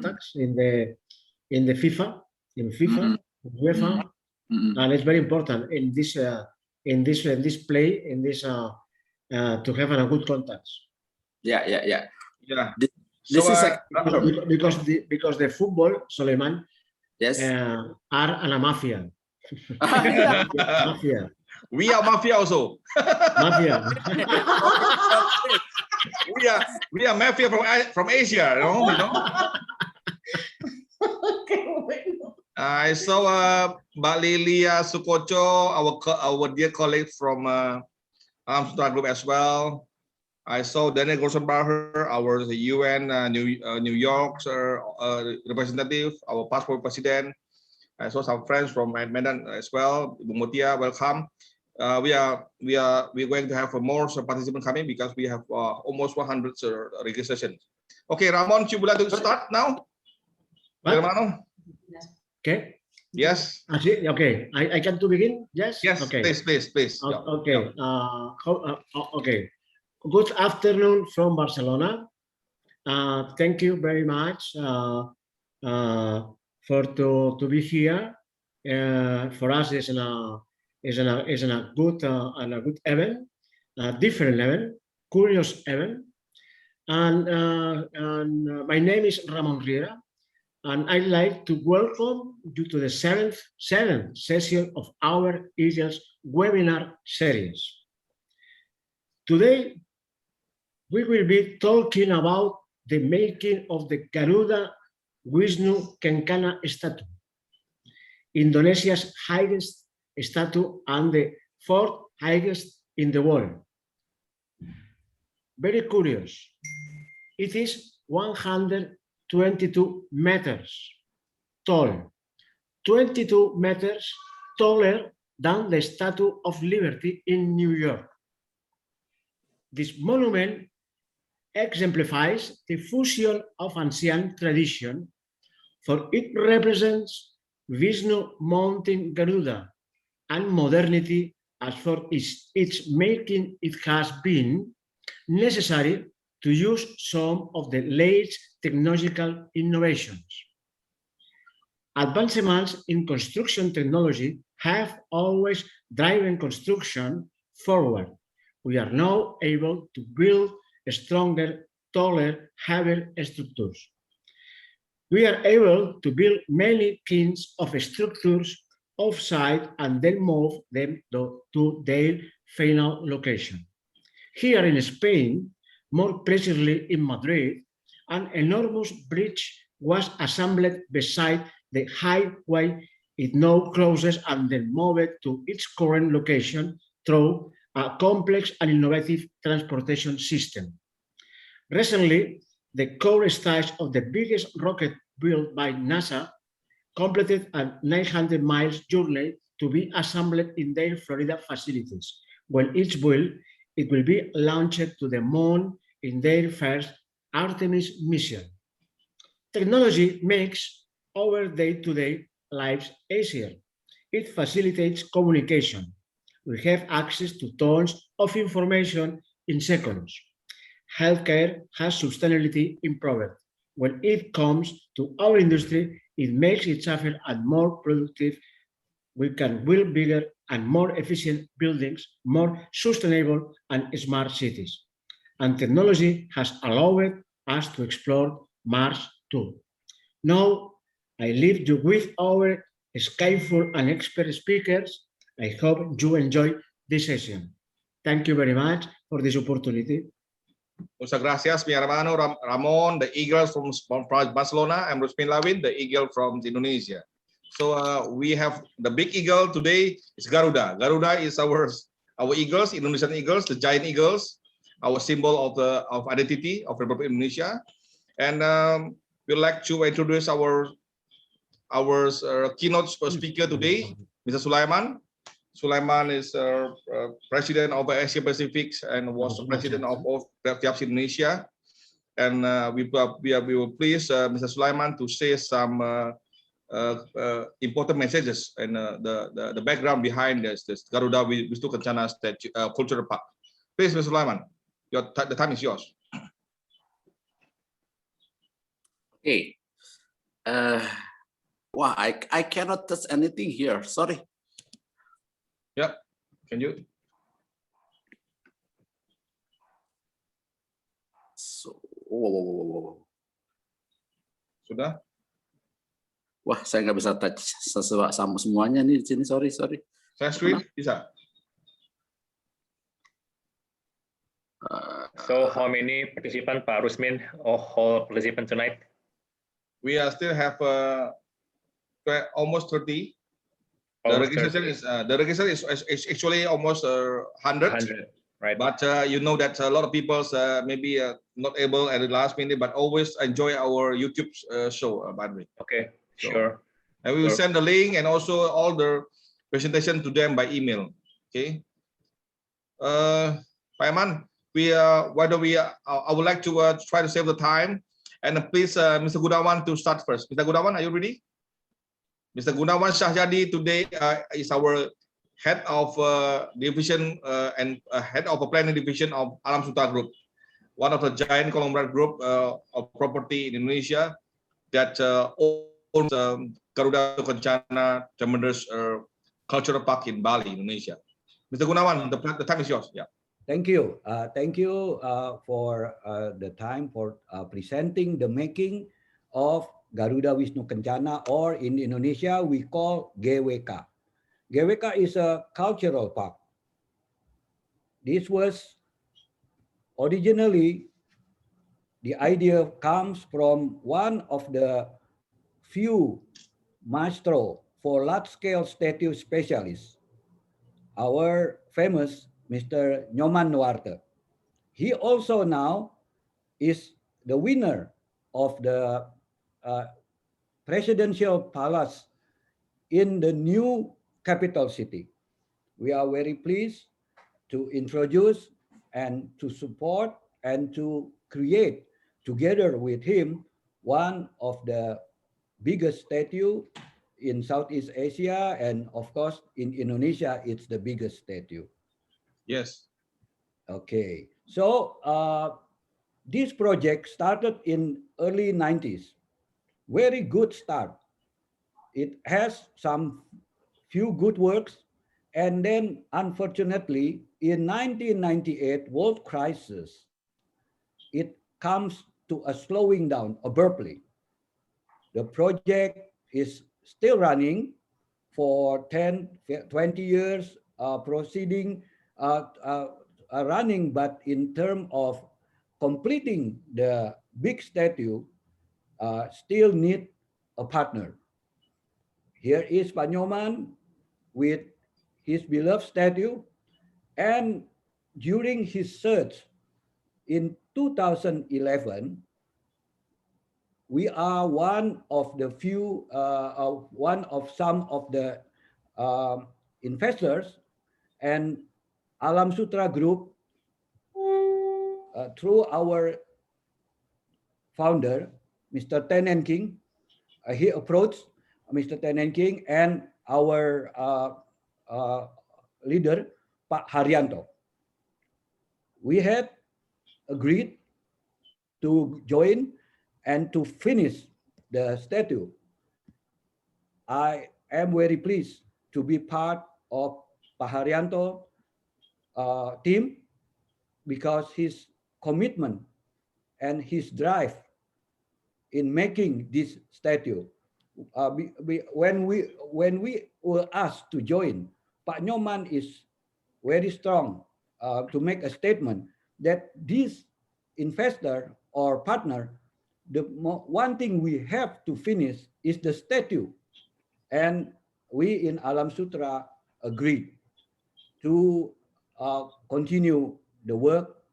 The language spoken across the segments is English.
contacts in the FIFA, UEFA, and it's very important in this play to have a good contacts. Yeah. So, This is because the football, Suleiman, yes, are a mafia. Mafia. we are mafia also. Mafia. we are mafia from Asia, you know. I saw Mbak Lilia Sukocho, our dear colleague from Amsterdam Group as well. I saw Daniel Gorsenbacher, our UN New York's representative, our passport president. I saw some friends from Medan as well. Ibu Mutia, welcome. We're going to have more participants coming because we have almost 100 registrations. Okay, Ramon, you would like to start now? Ramon? Okay. Yes. Okay. I can to begin. Yes. Yes. Okay. Please. Okay. Okay. Good afternoon from Barcelona. Thank you very much for to be here. For us, is a good event, different event, curious event. And my name is Ramon Riera, and I'd like to welcome you to the seventh session of our VIISeries webinar series. Today, we will be talking about the making of the Garuda Wisnu Kencana statue, Indonesia's highest statue and the fourth highest in the world. Very curious. It is 122 meters tall, 22 meters taller than the Statue of Liberty in New York. This monument exemplifies the fusion of ancient tradition, for it represents Vishnu mounting Garuda, and modernity, as for its making it has been necessary to use some of the latest technological innovations. Advancements in construction technology have always driven construction forward. We are now able to build stronger, taller, heavier structures. We are able to build many kinds of structures off-site and then move them to their final location. Here in Spain, more precisely in Madrid, an enormous bridge was assembled beside the highway. It now closes and then moved to its current location through a complex and innovative transportation system. Recently, the core stage of the biggest rocket built by NASA completed a 900 miles journey to be assembled in their Florida facilities. When it's built, it will be launched to the moon in their first Artemis mission. Technology makes our day-to-day lives easier. It facilitates communication. We have access to tons of information in seconds. Healthcare has substantially improved. When it comes to our industry, it makes it safer and more productive. We can build bigger and more efficient buildings, more sustainable and smart cities. And technology has allowed us to explore Mars too. Now, I leave you with our skillful and expert speakers. I hope you enjoy this session. Thank you very much for this opportunity. Muchas gracias, mi hermano Ramon, the eagle from Barcelona, and Rusmin Lawin, the eagle from Indonesia. So we have the big eagle today is Garuda. Garuda is our eagles, Indonesian eagles, the giant eagles, our symbol of identity of Republic of Indonesia. And we'd like to introduce our keynote speaker today, Mr. Sulaiman. Sulaiman is president of Asia Pacific and was president of VIISeries Indonesia. And we will please Mr. Sulaiman to say some important messages and the background behind this Garuda Wisnu Kencana statue, cultural park. Please, Mr. Sulaiman, the time is yours. Okay. Wow, I cannot touch anything here. Sorry. Yep. Can you? So, wow. Sudah? Wah, saya nggak bisa touch sama semuanya nih di sini. Sorry. Share screen bisa? So how many participants, Pak Rusmin, or whole participant tonight? We still have almost 30. Almost The registration is actually almost 100. 100, right? But you know that a lot of people maybe not able at the last minute, but always enjoy our YouTube show, by the way. Okay, So, sure. And we will send the link and also all the presentation to them by email. Okay. Pak Eman, I would like to try to save the time, and please, Mr. Gunawan to start first. Mr. Gunawan, are you ready? Mr. Gunawan Shahjadi today is our head of division and head of a planning division of Alam Sutera Group, one of the giant conglomerate group of property in Indonesia that owns Garuda Kencana tremendous cultural park in Bali, Indonesia. Mr. Gunawan, the time is yours. Yeah. Thank you. Thank you for the time for presenting the making of Garuda Wisnu Kencana, or in Indonesia we call GWK. GWK is a cultural park. This was originally, the idea comes from one of the few maestro for large-scale statue specialists, our famous Mr. Nyoman Nuarte. He also now is the winner of the presidential palace in the new capital city. We are very pleased to introduce and to support and to create together with him one of the biggest statue in Southeast Asia, and of course in Indonesia it's the biggest statue. Yes. Okay, so this project started in early 90s. Very good start. It has some few good works, and then unfortunately in 1998 world crisis, it comes to a slowing down abruptly. The project is still running for 10, 20 years, proceeding, running, but in terms of completing the big statue, still need a partner. Here is Pak Nyoman with his beloved statue, and during his search in 2011, we are one of the few, one of some of the investors, and Alam Sutera Group, through our founder, Mr. Tenen King, he approached Mr. Tenen King and our leader, Pak Haryanto. We had agreed to join and to finish the statue. I am very pleased to be part of Pak Haryanto team, because his commitment and his drive in making this statue. When we were asked to join, Pak Nyoman is very strong to make a statement that this investor or partner, the one thing we have to finish is the statue. And we in Alam Sutera agreed to continue the work.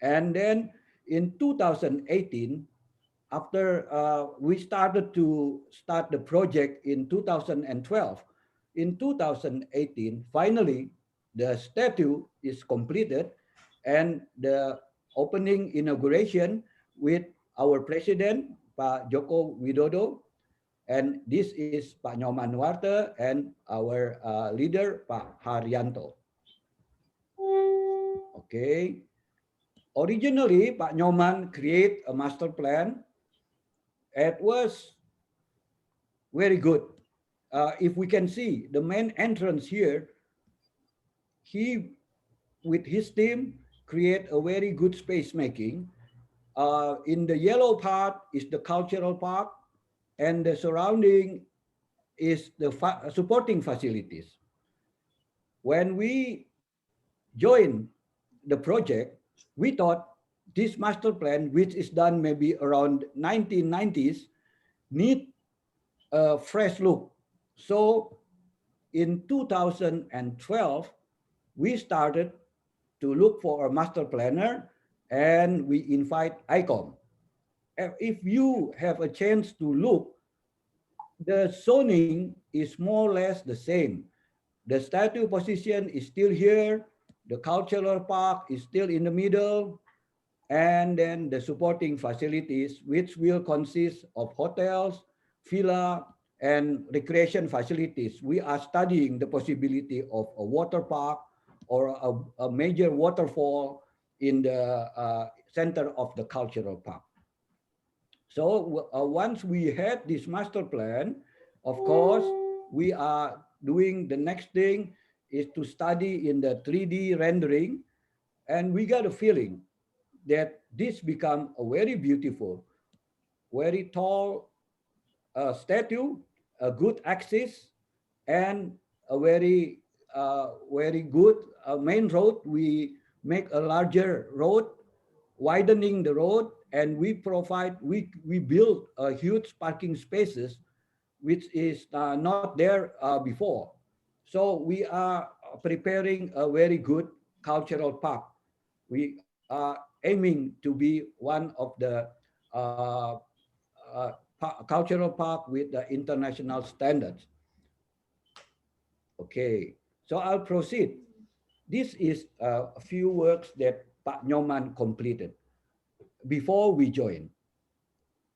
And then in 2018, after we started to start the project in 2012, in 2018, finally, the statue is completed, and the opening inauguration with our president, Pak Joko Widodo, and this is Pak Nyoman Nuarte and our leader, Pak Haryanto. Okay. Originally, Pak Nyoman create a master plan. It was very good. If we can see the main entrance here, he, with his team, create a very good space making. In the yellow part is the cultural park, and the surrounding is the supporting facilities. When we joined the project, we thought this master plan, which is done maybe around 1990s, need a fresh look. So in 2012, we started to look for a master planner, and we invite ICOM. If you have a chance to look, the zoning is more or less the same. The statue position is still here. The cultural park is still in the middle. And then the supporting facilities, which will consist of hotels, villa, and recreation facilities. We are studying the possibility of a water park or a major waterfall in the center of the cultural park. So once we had this master plan, of course, we are doing the next thing is to study in the 3D rendering. And we got a feeling that this become a very beautiful, very tall statue, a good axis, and a very, very good main road. We make a larger road, widening the road, and we build a huge parking spaces, which is not there before. So we are preparing a very good cultural park. We are aiming to be one of the cultural park with the international standards. Okay, so I'll proceed. This is a few works that Pak Nyoman completed before we joined.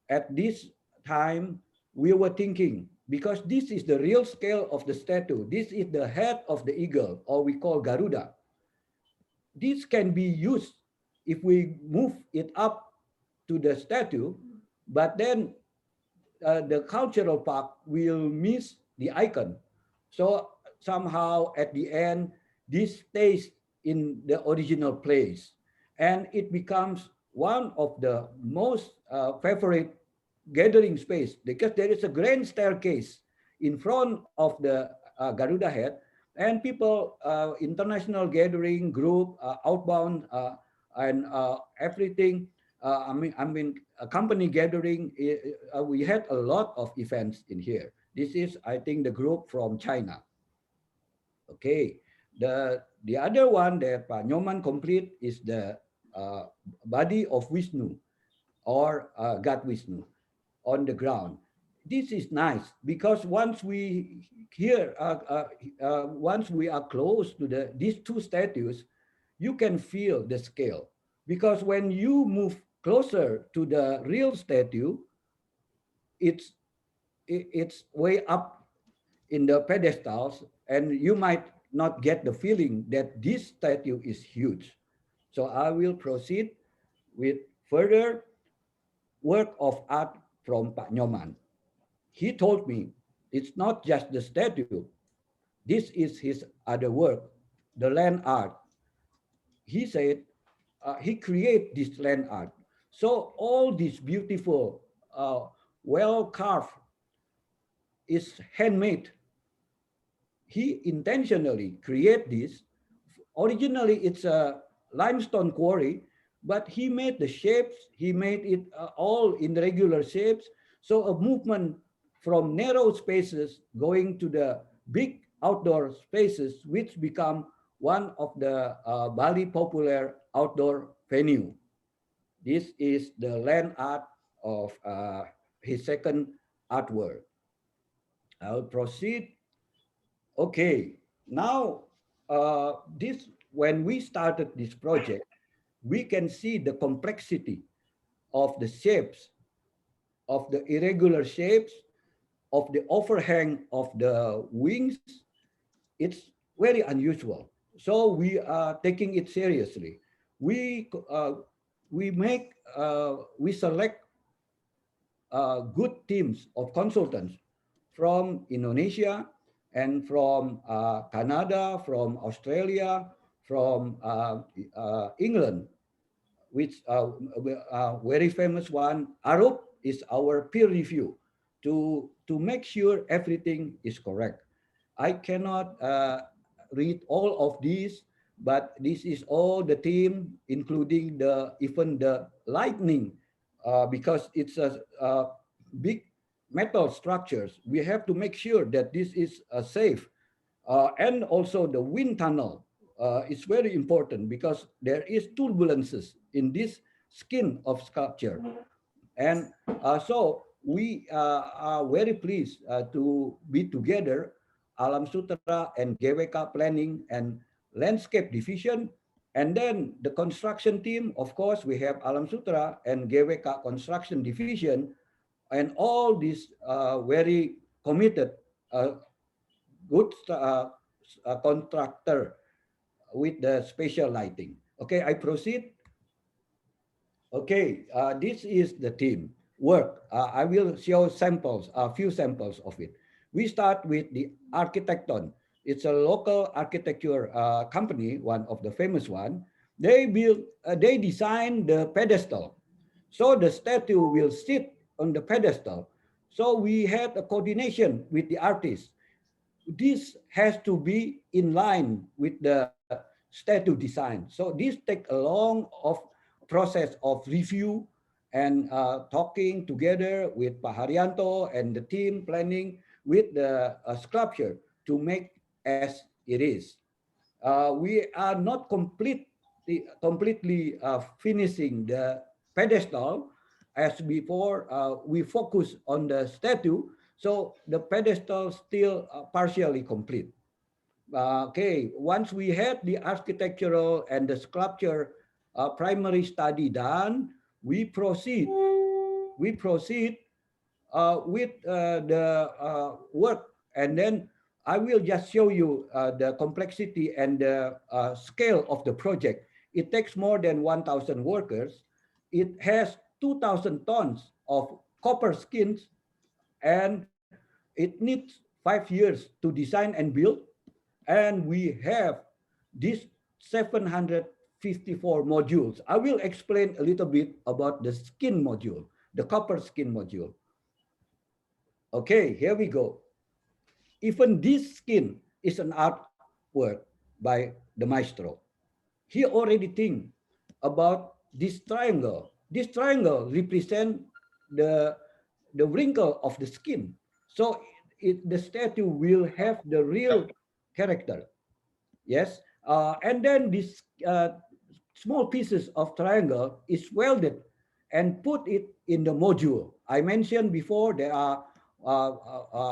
At this time, we were thinking, because this is the real scale of the statue. This is the head of the eagle, or we call Garuda. This can be used if we move it up to the statue, but then the cultural park will miss the icon. So somehow at the end, this stays in the original place, and it becomes one of the most favorite gathering space, because there is a grand staircase in front of the Garuda head, and people, international gathering group, outbound, and everything. I mean, a company gathering. We had a lot of events in here. This is, I think, the group from China. Okay, the other one that Pak Nyoman complete is the body of Wisnu, or God Wisnu, on the ground. This is nice because once we once we are close to these two statues, you can feel the scale. Because when you move closer to the real statue, it's way up in the pedestals, and you might not get the feeling that this statue is huge. So I will proceed with further work of art from Pak Nyoman. He told me it's not just the statue. This is his other work, the land art. He said he created this land art. So all this beautiful, well carved is handmade. He intentionally create this. Originally, it's a limestone quarry, but he made the shapes. He made it all in regular shapes. So a movement from narrow spaces going to the big outdoor spaces, which become one of the Bali popular outdoor venue. This is the land art of his second artwork. I'll proceed. Okay, now this, when we started this project, we can see the complexity of the shapes, of the irregular shapes, of the overhang of the wings. It's very unusual. So we are taking it seriously. We select good teams of consultants from Indonesia and from Canada, from Australia, from England, which very famous one. Arup is our peer review to make sure everything is correct. I cannot read all of these, but this is all the team, including even the lightning, because it's a big metal structures. We have to make sure that this is safe, and also the wind tunnel is very important because there is turbulences in this skin of sculpture. And so we are very pleased to be together, Alam Sutera and GWK Planning and Landscape Division. And then the construction team, of course, we have Alam Sutera and GWK Construction Division, and all these very committed, good contractor with the spatial lighting. Okay, I proceed. Okay, this is the team work. I will show samples, a few samples of it. We start with the Architecton. It's a local architecture company, one of the famous one. They design the pedestal. So the statue will sit on the pedestal. So we had a coordination with the artist. This has to be in line with the statue design. So this take a long process of review and talking together with Pak Haryanto and the team planning with the sculpture to make as it is. We are not completely finishing the pedestal as before. We focus on the statue, so the pedestal still partially complete. Okay, once we had the architectural and the sculpture primary study done, we proceed with the work. And then I will just show you the complexity and the scale of the project. It takes more than 1,000 workers. It has 2,000 tons of copper skins, and it needs 5 years to design and build. And we have these 754 modules. I will explain a little bit about the skin module, the copper skin module. Okay, here we go. Even this skin is an artwork by the maestro. He already think about this triangle. This triangle represent the wrinkle of the skin. So the statue will have the real character. Yes, and then this small pieces of triangle is welded and put it in the module. I mentioned before there are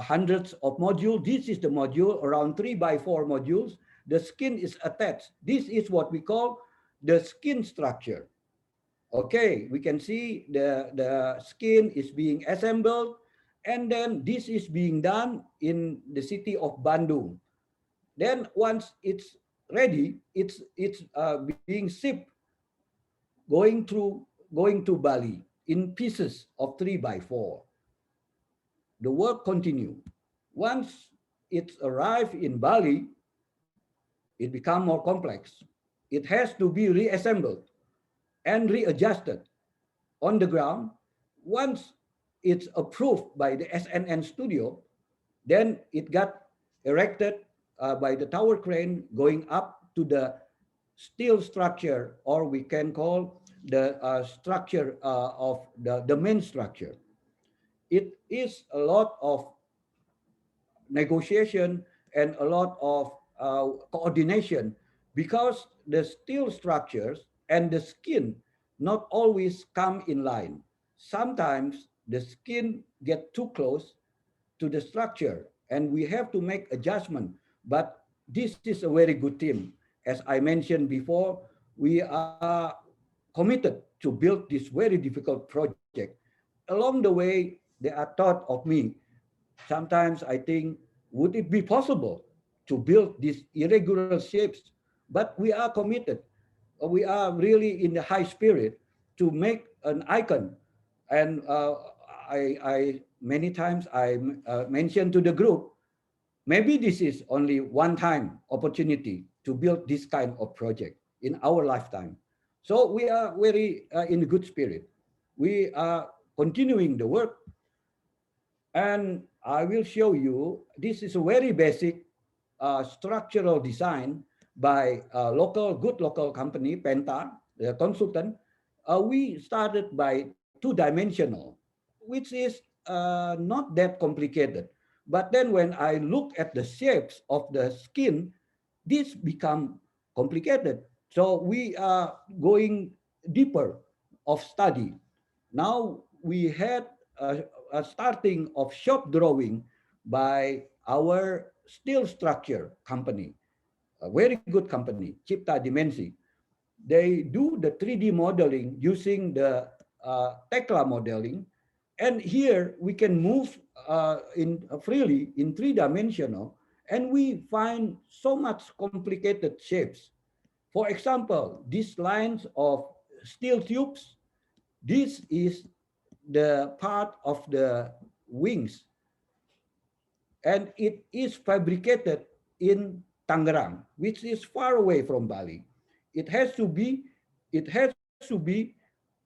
hundreds of modules. This is the module, around 3x4 modules. The skin is attached. This is what we call the skin structure. Okay, we can see the skin is being assembled, and then this is being done in the city of Bandung. Then once it's ready, it's being shipped, going to Bali in pieces of 3x4. The work continue. Once it's arrived in Bali, it become more complex. It has to be reassembled and readjusted on the ground. Once it's approved by the SNN studio, then it got erected by the tower crane going up to the steel structure, or we can call the structure of the main structure. It is a lot of negotiation and a lot of coordination, because the steel structures and the skin not always come in line. Sometimes the skin get too close to the structure and we have to make adjustment. But this is a very good team. As I mentioned before, we are committed to build this very difficult project. Along the way, they are thought of me. Sometimes I think, would it be possible to build these irregular shapes? But we are committed. We are really in the high spirit to make an icon. And I many times I mentioned to the group, maybe this is only one-time opportunity to build this kind of project in our lifetime. So we are very in a good spirit. We are continuing the work, and I will show you, this is a very basic structural design by a good local company, Penta, the consultant. We started by two-dimensional, which is not that complicated. But then when I look at the shapes of the skin, this become complicated. So we are going deeper of study. Now we had a starting of shop drawing by our steel structure company, a very good company, Cipta Dimensi. They do the 3D modeling using the Tekla modeling. And here we can move freely in three-dimensional, and we find so much complicated shapes. For example, these lines of steel tubes, this is the part of the wings, and it is fabricated in Tangerang, which is far away from Bali. It has to be, it has to be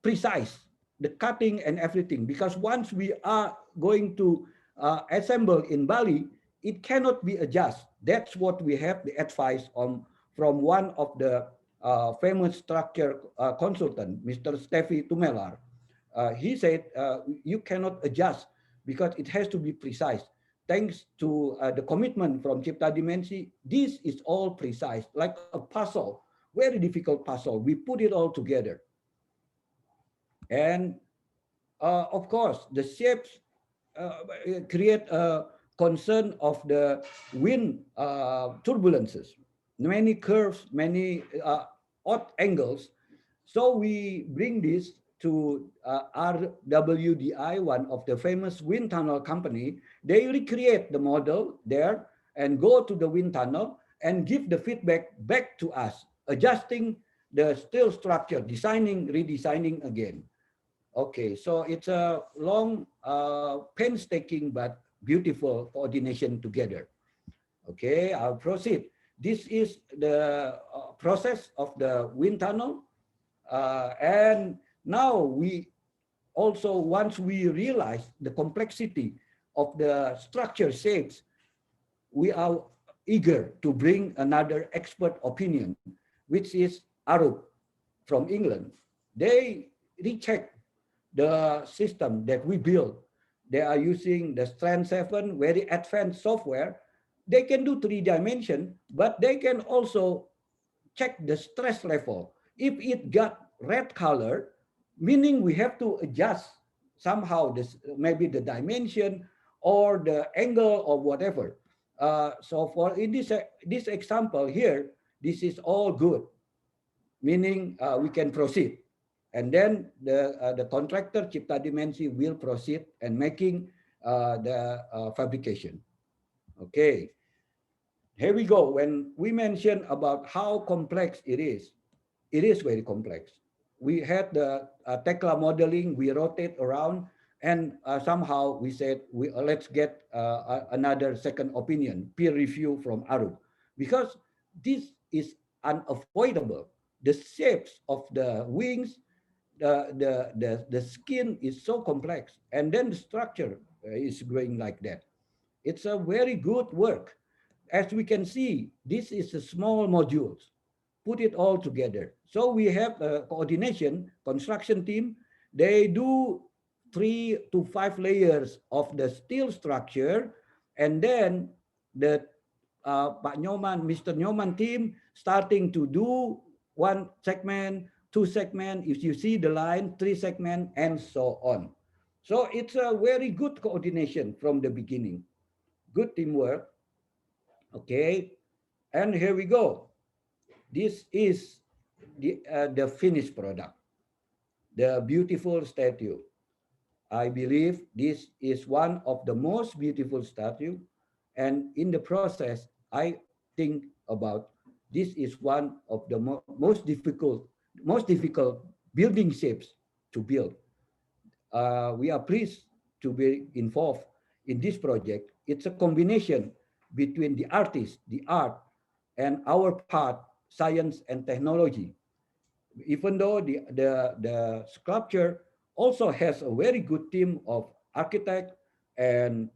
precise, the cutting and everything, because once we are going to assemble in Bali, it cannot be adjusted. That's what we have the advice from one of the famous structure consultant, Mr. Steffi Tumelar. He said, you cannot adjust because it has to be precise. Thanks to the commitment from Cipta Dimensi, this is all precise, like a puzzle, very difficult puzzle. We put it all together. And of course, the shapes create a concern of the wind turbulences, many curves, many odd angles. So we bring this to RWDI, one of the famous wind tunnel company. They recreate the model there and go to the wind tunnel and give the feedback back to us, adjusting the steel structure, designing, redesigning again. Okay, so it's a long, painstaking, but beautiful coordination together. Okay, I'll proceed. This is the process of the wind tunnel. And now we also, once we realize the complexity of the structure shapes, we are eager to bring another expert opinion, which is Arup from England. They recheck the system that we built. They are using the Strand 7, very advanced software. They can do 3D, but they can also check the stress level. If it got red color, meaning we have to adjust somehow this, maybe the dimension or the angle or whatever. So for in this example here, this is all good, meaning we can proceed. And then the contractor, Cipta Dimensi, will proceed and making the fabrication. Okay, here we go. When we mention about how complex it is very complex. We had the Tekla modeling, we rotate around, and somehow we said, let's get another second opinion, peer review from Arup, because this is unavoidable. The shapes of the wings, the skin is so complex, and then the structure is going like that. It's a very good work. As we can see, this is a small modules, put it all together. So we have a coordination construction team. They do 3 to 5 layers of the steel structure, and then the Pak Nyoman, Mr. Nyoman team starting to do 1 segment, 2 segment, if you see the line, 3 segment, and so on. So it's a very good coordination from the beginning. Good teamwork. Okay, and here we go. This is the finished product, the beautiful statue. I believe this is one of the most beautiful statue, and in the process, I think about this is one of the most difficult building shapes to build. We are pleased to be involved in this project. It's a combination between the artist, the art, and our part, science and technology. Even though the sculpture also has a very good team of architect and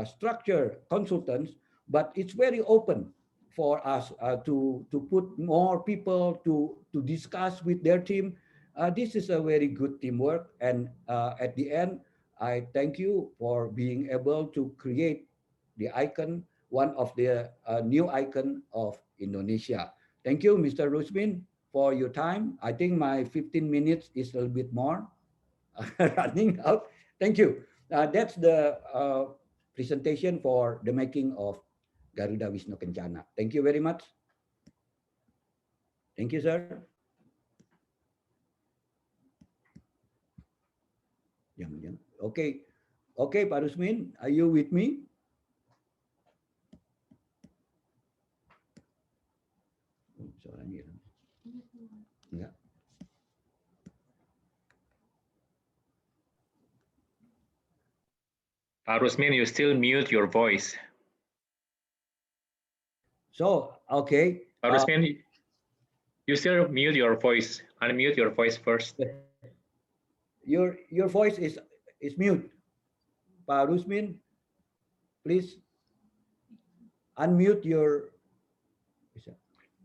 structure consultants, but it's very open for us to put more people to discuss with their team. This is a very good teamwork. And at the end, I thank you for being able to create the icon, one of the new icon of Indonesia. Thank you, Mr. Rusmin, for your time. I think my 15 minutes is a little bit more running out. Thank you. That's the presentation for the making of Garuda Wisnu Kencana. Thank you very much. Thank you, sir. Okay. Okay, Pak Rusmin, are you with me? Suaranya hilang. Enggak. Pak Rusmin, you still mute your voice. So, okay. Pak Rusmin, you still mute your voice. Unmute your voice first. Your voice is mute. Pak Rusmin, please unmute your.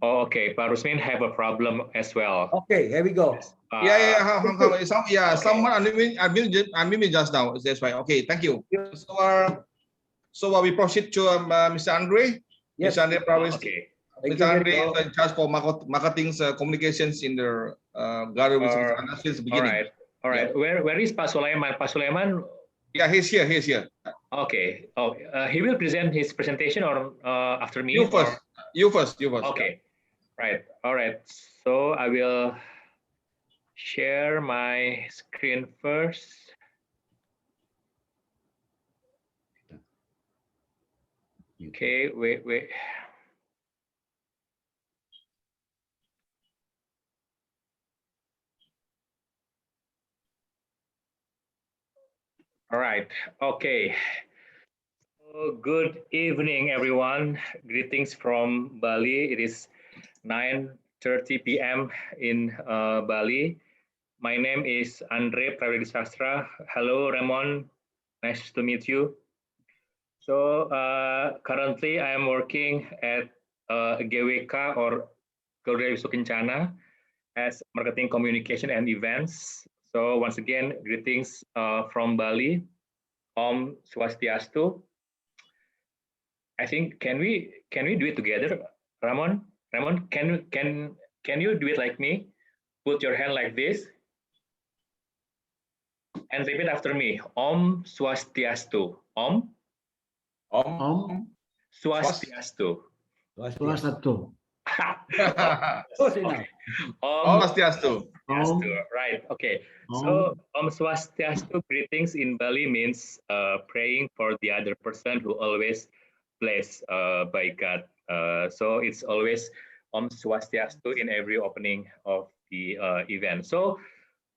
Oh, okay. Pak Rusmin have a problem as well. Okay, here we go. Someone unmute me just now. That's right. Okay, thank you. So we proceed to Mr. Andre. Yes. Mr. Andre, probably. Okay. Mr. Andre is in charge for marketing communications in the Garuda since the beginning. All right. Yeah. Where is Pak Sulaiman? Pak Sulaiman? Yeah, he's here. Okay. Oh, he will present his presentation or after me? You first. You first. Okay. Right. All right. So I will share my screen first. Okay. Wait. All right. Okay. So good evening, everyone. Greetings from Bali. It is 9:30 p.m. in Bali. My name is Andre Pravedisastra. Hello, Ramon. Nice to meet you. So currently, I am working at GWK or Garuda Wisnu Kencana as marketing, communication, and events. So once again, greetings from Bali. Om Swastiastu. I think can we do it together, Ramon? Ramon, can you do it like me? Put your hand like this and repeat after me. Om Swastiastu. Om Swastiastu. Swastiastu. Om Swastiastu. Right. Okay. So Om Swastiastu greetings in Bali means praying for the other person who always blessed by God. So it's always Om Swastiastu in every opening of the event. So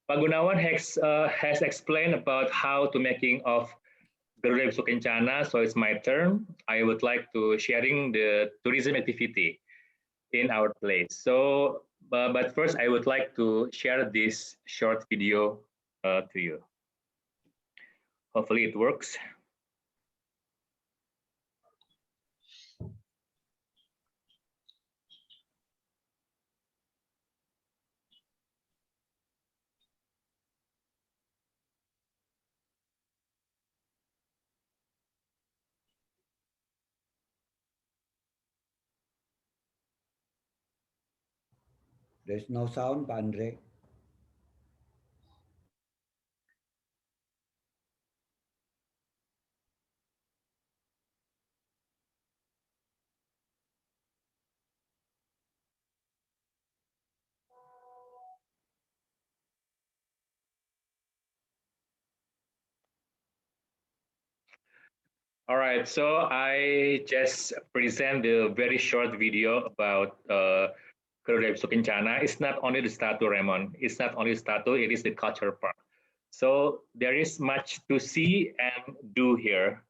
Pak Gunawan has explained about how to making of Garuda Wisnu Kencana. So it's my turn. I would like to sharing the tourism activity in our place. So, but first I would like to share this short video to you. Hopefully it works. There's no sound, Pak Andre. All right, so I just present the very short video about Garuda Wisnu Kencana. It's not only the statue, Raymond. It's not only the statue, it is the culture part. So there is much to see and do here.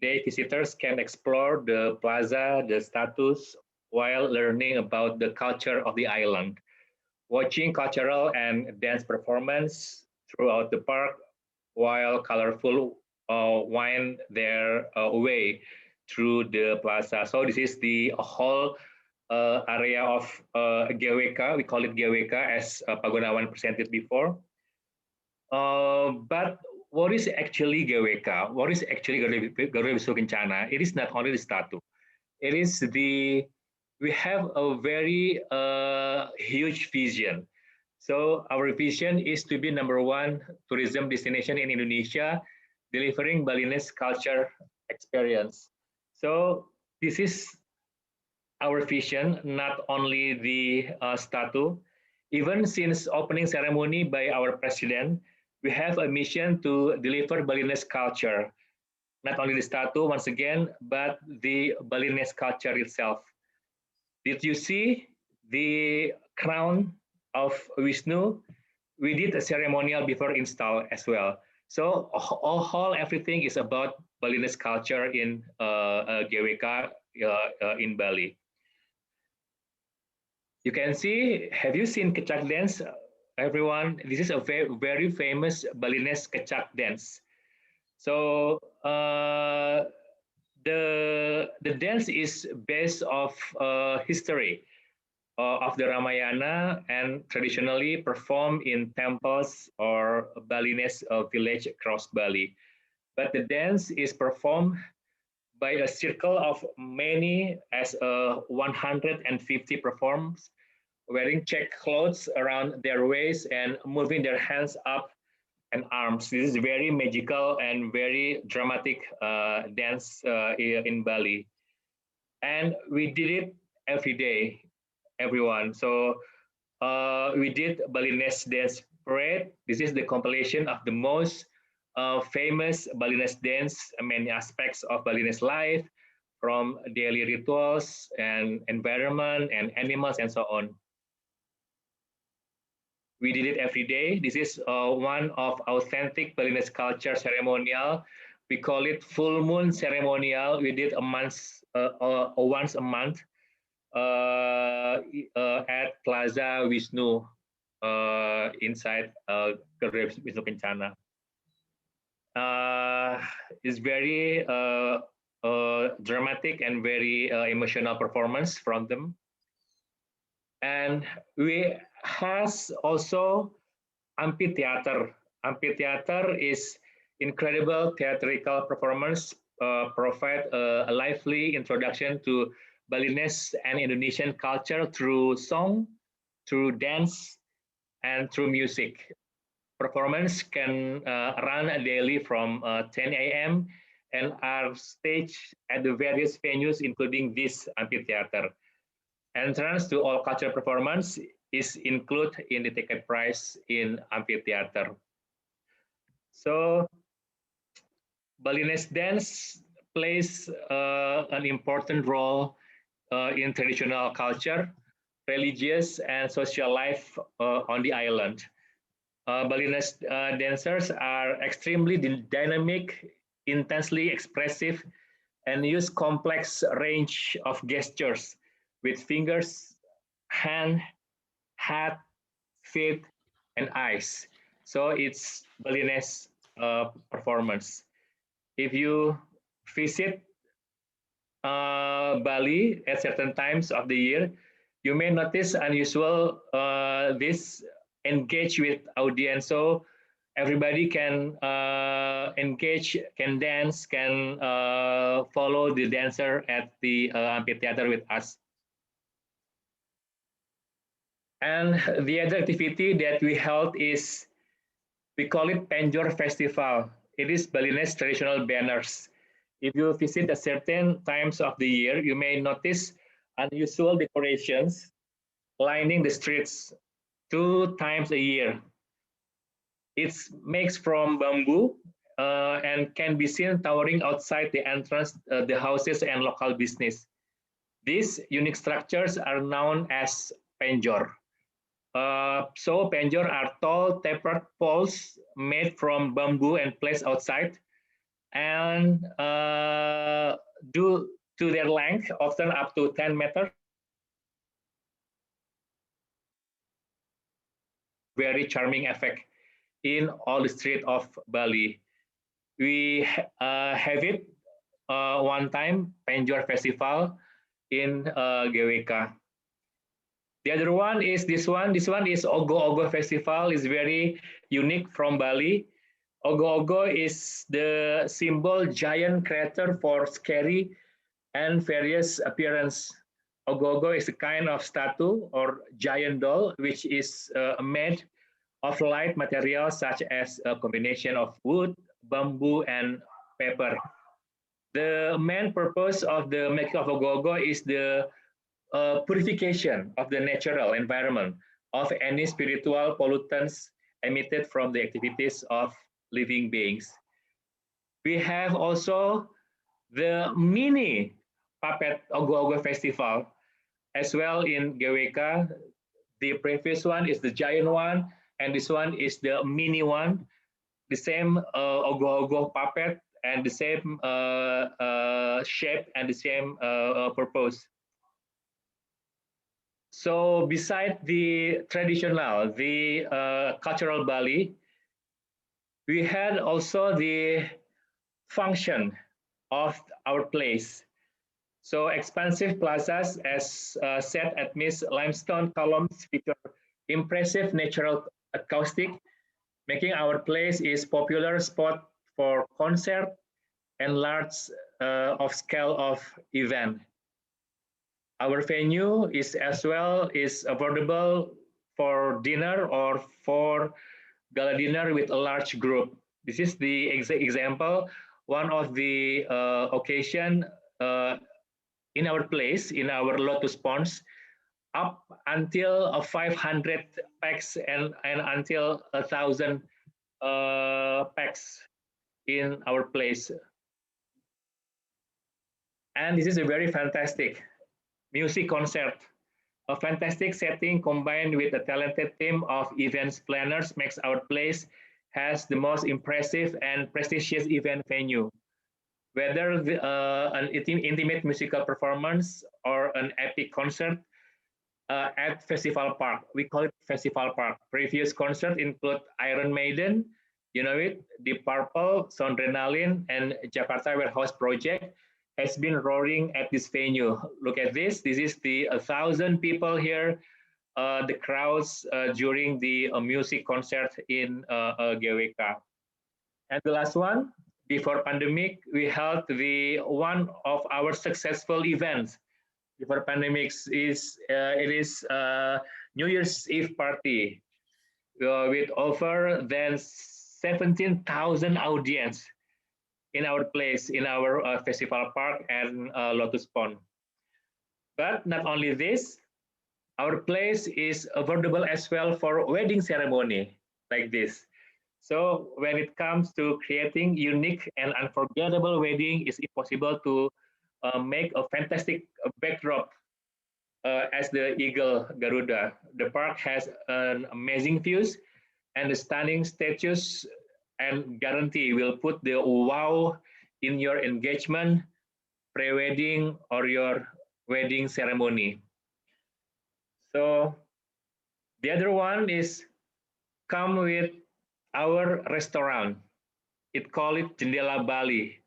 Day visitors can explore the plaza, the status, while learning about the culture of the island. Watching cultural and dance performance throughout the park while colorful wind their way through the plaza. So this is the whole area of GWK. We call it GWK as Pak Gunawan presented before. But what is actually GWK? What is actually Garuda Wisnu Kencana? It is not only the statue. It is we have a very huge vision. So our vision is to be #1 tourism destination in Indonesia, delivering Balinese culture experience. So this is our vision, not only the statue. Even since opening ceremony by our president, we have a mission to deliver Balinese culture, not only the statue once again, but the Balinese culture itself. Did you see the crown of Wisnu? We did a ceremonial before install as well. So everything is about Balinese culture in GWK in Bali. You can see, have you seen Kecak dance? Everyone, this is a very, very famous Balinese Kecak dance. So the dance is based of history of the Ramayana and traditionally performed in temples or Balinese village across Bali. But the dance is performed by a circle of many as 150 performs, wearing check clothes around their waist and moving their hands up and arms. This is very magical and very dramatic dance in Bali. And we did it every day, everyone. So we did Balinese Dance Parade. This is the compilation of the most famous Balinese dance, many aspects of Balinese life, from daily rituals and environment and animals and so on. We did it every day. This is one of authentic Balinese culture ceremonial. We call it full moon ceremonial. We did once a month at Plaza Wisnu inside Garuda Wisnu Kencana. It's very dramatic and very emotional performance from them. And we has also amphitheater. Amphitheater is incredible theatrical performance, provide a lively introduction to Balinese and Indonesian culture through song, through dance, and through music. Performance can run daily from 10 a.m. and are staged at the various venues, including this amphitheater. Entrance to all cultural performance is included in the ticket price in amphitheater. So Balinese dance plays an important role in traditional culture, religious and social life on the island. Balinese dancers are extremely dynamic, intensely expressive, and use complex range of gestures with fingers, hand, head, feet, and eyes. So it's Balinese performance. If you visit Bali at certain times of the year, you may notice unusual this engage with audience. So everybody can engage, can dance, can follow the dancer at the amphitheater with us. And the other activity that we held is, we call it Penjor Festival. It is Balinese traditional banners. If you visit at certain times of the year, you may notice unusual decorations lining the streets 2 times a year. It's made from bamboo and can be seen towering outside the entrance, the houses and local business. These unique structures are known as penjor. So penjor are tall tapered poles made from bamboo and placed outside, and due to their length, often up to 10 meters, very charming effect in all the street of Bali. We have it one time, Penjor Festival in GWK. The other one is this one. This one is Ogo-Ogo Festival. It's very unique from Bali. Ogo-Ogo is the symbol giant creature for scary and various appearance. Ogo-Ogo is a kind of statue or giant doll which is made of light materials such as a combination of wood, bamboo, and paper. The main purpose of the making of Ogo-Ogo is the purification of the natural environment of any spiritual pollutants emitted from the activities of living beings. We have also the mini puppet Ogo-Ogo Festival as well in GWK. The previous one is the giant one, and this one is the mini one. The same Ogo-Ogo puppet and the same shape and the same purpose. So beside the traditional, the cultural Bali, we had also the function of our place. So expansive plazas, as said, amidst limestone columns feature impressive natural acoustic, making our place is popular spot for concert and large of scale of event. Our venue is as well is affordable for dinner or for gala dinner with a large group. This is the example. One of the occasion in our place, in our lotus ponds, up until 500 packs and until 1,000 packs in our place. And this is a very fantastic music concert. A fantastic setting combined with a talented team of events planners makes our place has the most impressive and prestigious event venue. Whether an intimate musical performance or an epic concert at Festival Park. We call it Festival Park. Previous concerts include Iron Maiden, you know it, Deep Purple, Soundrenaline, and Jakarta Warehouse Project has been roaring at this venue. Look at this. This is the 1,000 people here, the crowds during the music concert in GWK. And the last one, before pandemic, we held the one of our successful events. Before pandemic is it is New Year's Eve party with over than 17,000 audience in our place, in our festival park and Lotus Pond. But not only this, our place is affordable as well for wedding ceremony like this. So when it comes to creating unique and unforgettable wedding, it's impossible to make a fantastic backdrop as the Eagle Garuda. The park has an amazing views and the stunning statues and guarantee will put the wow in your engagement, pre-wedding, or your wedding ceremony. So the other one is come with our restaurant. It call it Jendela Bali.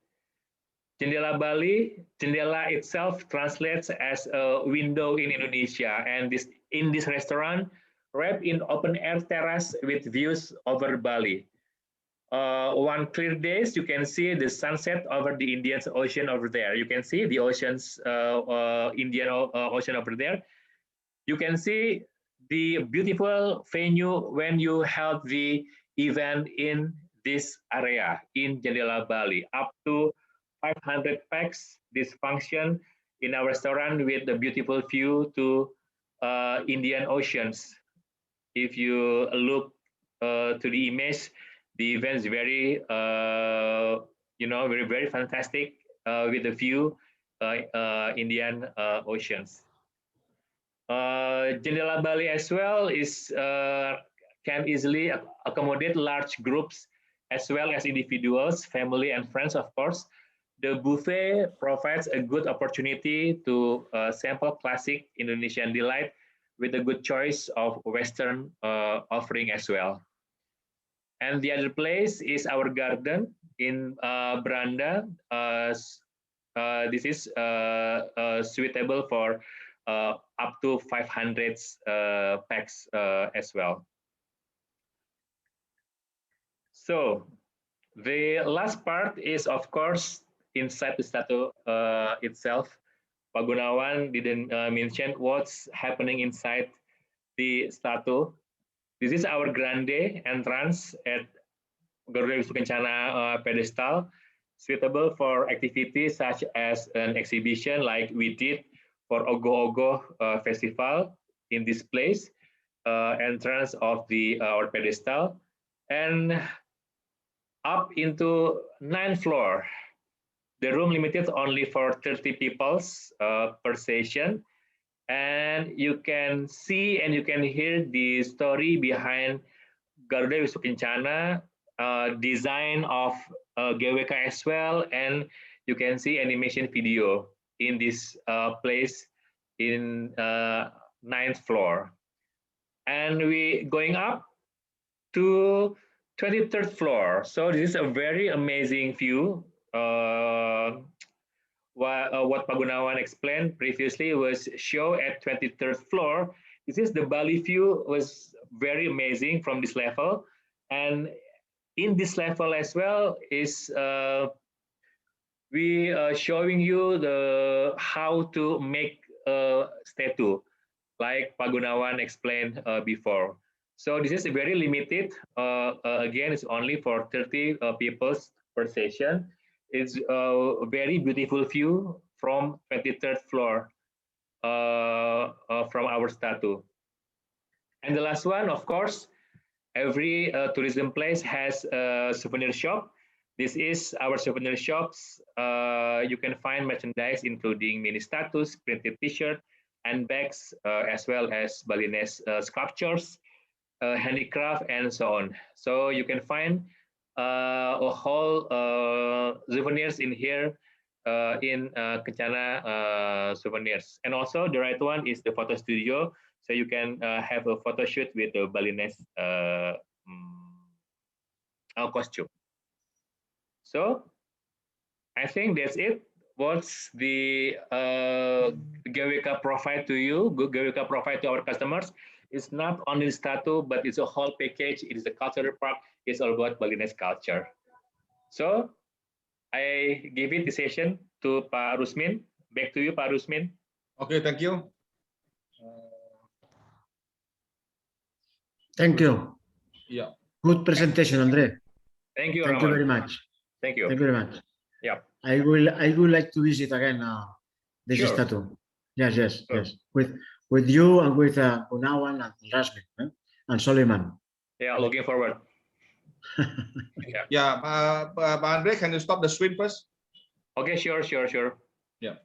Jendela Bali, jendela itself translates as a window in Indonesia, and in this restaurant, wrapped in open air terrace with views over Bali. One clear days, you can see the sunset over the Indian Ocean over there. You can see the oceans, Indian Ocean over there. You can see the beautiful venue when you held the event in this area in Jendela Bali. Up to 500 packs this function in our restaurant with the beautiful view to Indian Oceans. If you look to the image, the event is very, very fantastic with the view Indian Oceans. Jendela Bali as well can easily accommodate large groups as well as individuals, family and friends, of course. The buffet provides a good opportunity to sample classic Indonesian delight with a good choice of Western offering as well. And the other place is our garden in Beranda. This is suitable for up to 500 packs as well. So the last part is, of course, inside the statue itself. Pak Gunawan didn't mention what's happening inside the statue. This is our grande entrance at Garuda Wisnu Kencana pedestal, suitable for activities such as an exhibition like we did for Ogo-Ogo festival in this place, entrance of the our pedestal, and up into 9th floor. The room limited only for 30 people per session, and you can see and you can hear the story behind Garuda Wisnu Kencana, design of GWK as well, and you can see animation video in this place in 9th floor. And we going up to 23rd floor. So this is a very amazing view. What Pak Gunawan explained previously was show at 23rd floor. This is the Bali view, was very amazing from this level. And in this level as well is we showing you the how to make a statue, like Pak Gunawan explained before. So this is very limited. Again, it's only for 30 people per session. It's a very beautiful view from 23rd floor from our statue. And the last one, of course, every tourism place has a souvenir shop. This is our souvenir shops. You can find merchandise including mini statues, printed t-shirt, and bags, as well as Balinese sculptures, handicraft, and so on. So you can find a whole souvenirs in here in Kencana souvenirs. And also the right one is the photo studio. So you can have a photo shoot with the Balinese costume. So I think that's it. What's the GWK provide to you? GWK provide to our customers. It's not only statue, but it's a whole package. It is a cultural park. It's all about Balinese culture. So I give it the session to Pak Rusmin. Back to you, Pak Rusmin. Okay, thank you. Thank you. Yeah. Good presentation, Andre. Thank you, Thank Rahman. you very much. Thank you. Thank you very much. Yeah. I would like to visit again this Sure. statue. Yes, yes, Sure. yes. With you and with Gunawan and Rasmi and Soliman. Yeah, looking forward. Yeah, Pak Andre, can you stop the screen first? Okay, sure. Yeah.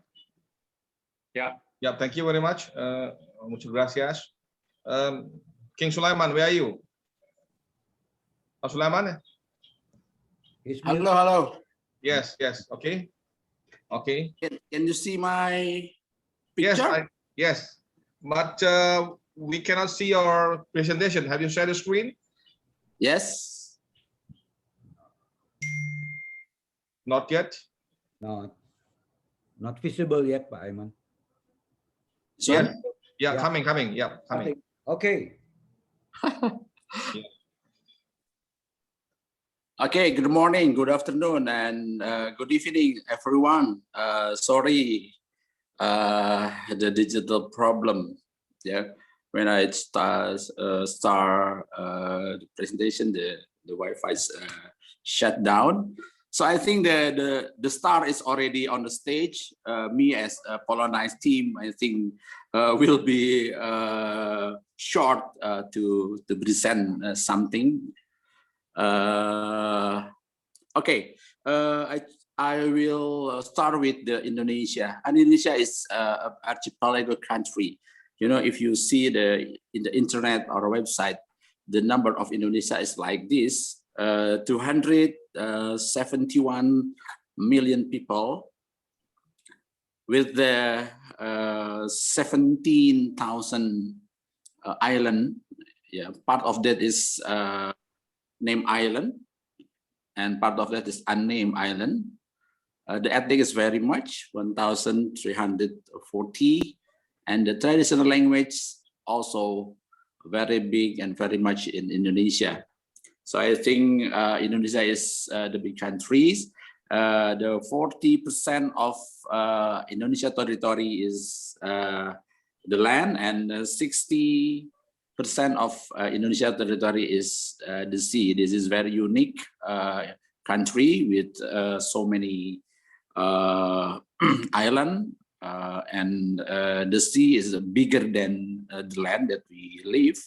Yeah. Yeah, thank you very much. Muchas gracias. King Sulaiman, where are you? Pak Sulaiman? Hello. Yes. Okay. Can you see my Yes, picture? yes. But we cannot see your presentation. Have you shared the screen? Yes. Not yet. Not visible yet, Pak Aiman. Yes. Yeah, Yeah. coming. Yeah, coming. Okay. Okay, good morning, good afternoon, and good evening, everyone. Sorry, the digital problem. Yeah, when I start the presentation, the Wi-Fi shut down. So I think the star is already on the stage. Me as a Polonaise team, I think will be short to present something. Okay, I will start with the Indonesia. And Indonesia is an archipelago country. You know, if you see in the internet or a website, the number of Indonesia is like this: 271 million people with the 17,000 island. Yeah, part of that is named island, and part of that is unnamed island. The ethnic is very much 1,340, and the traditional language also very big and very much in Indonesia. So I think Indonesia is the big countries. The 40% of Indonesia territory is the land, and 60% of Indonesia territory is the sea. This is very unique country with so many island, and the sea is bigger than the land that we live.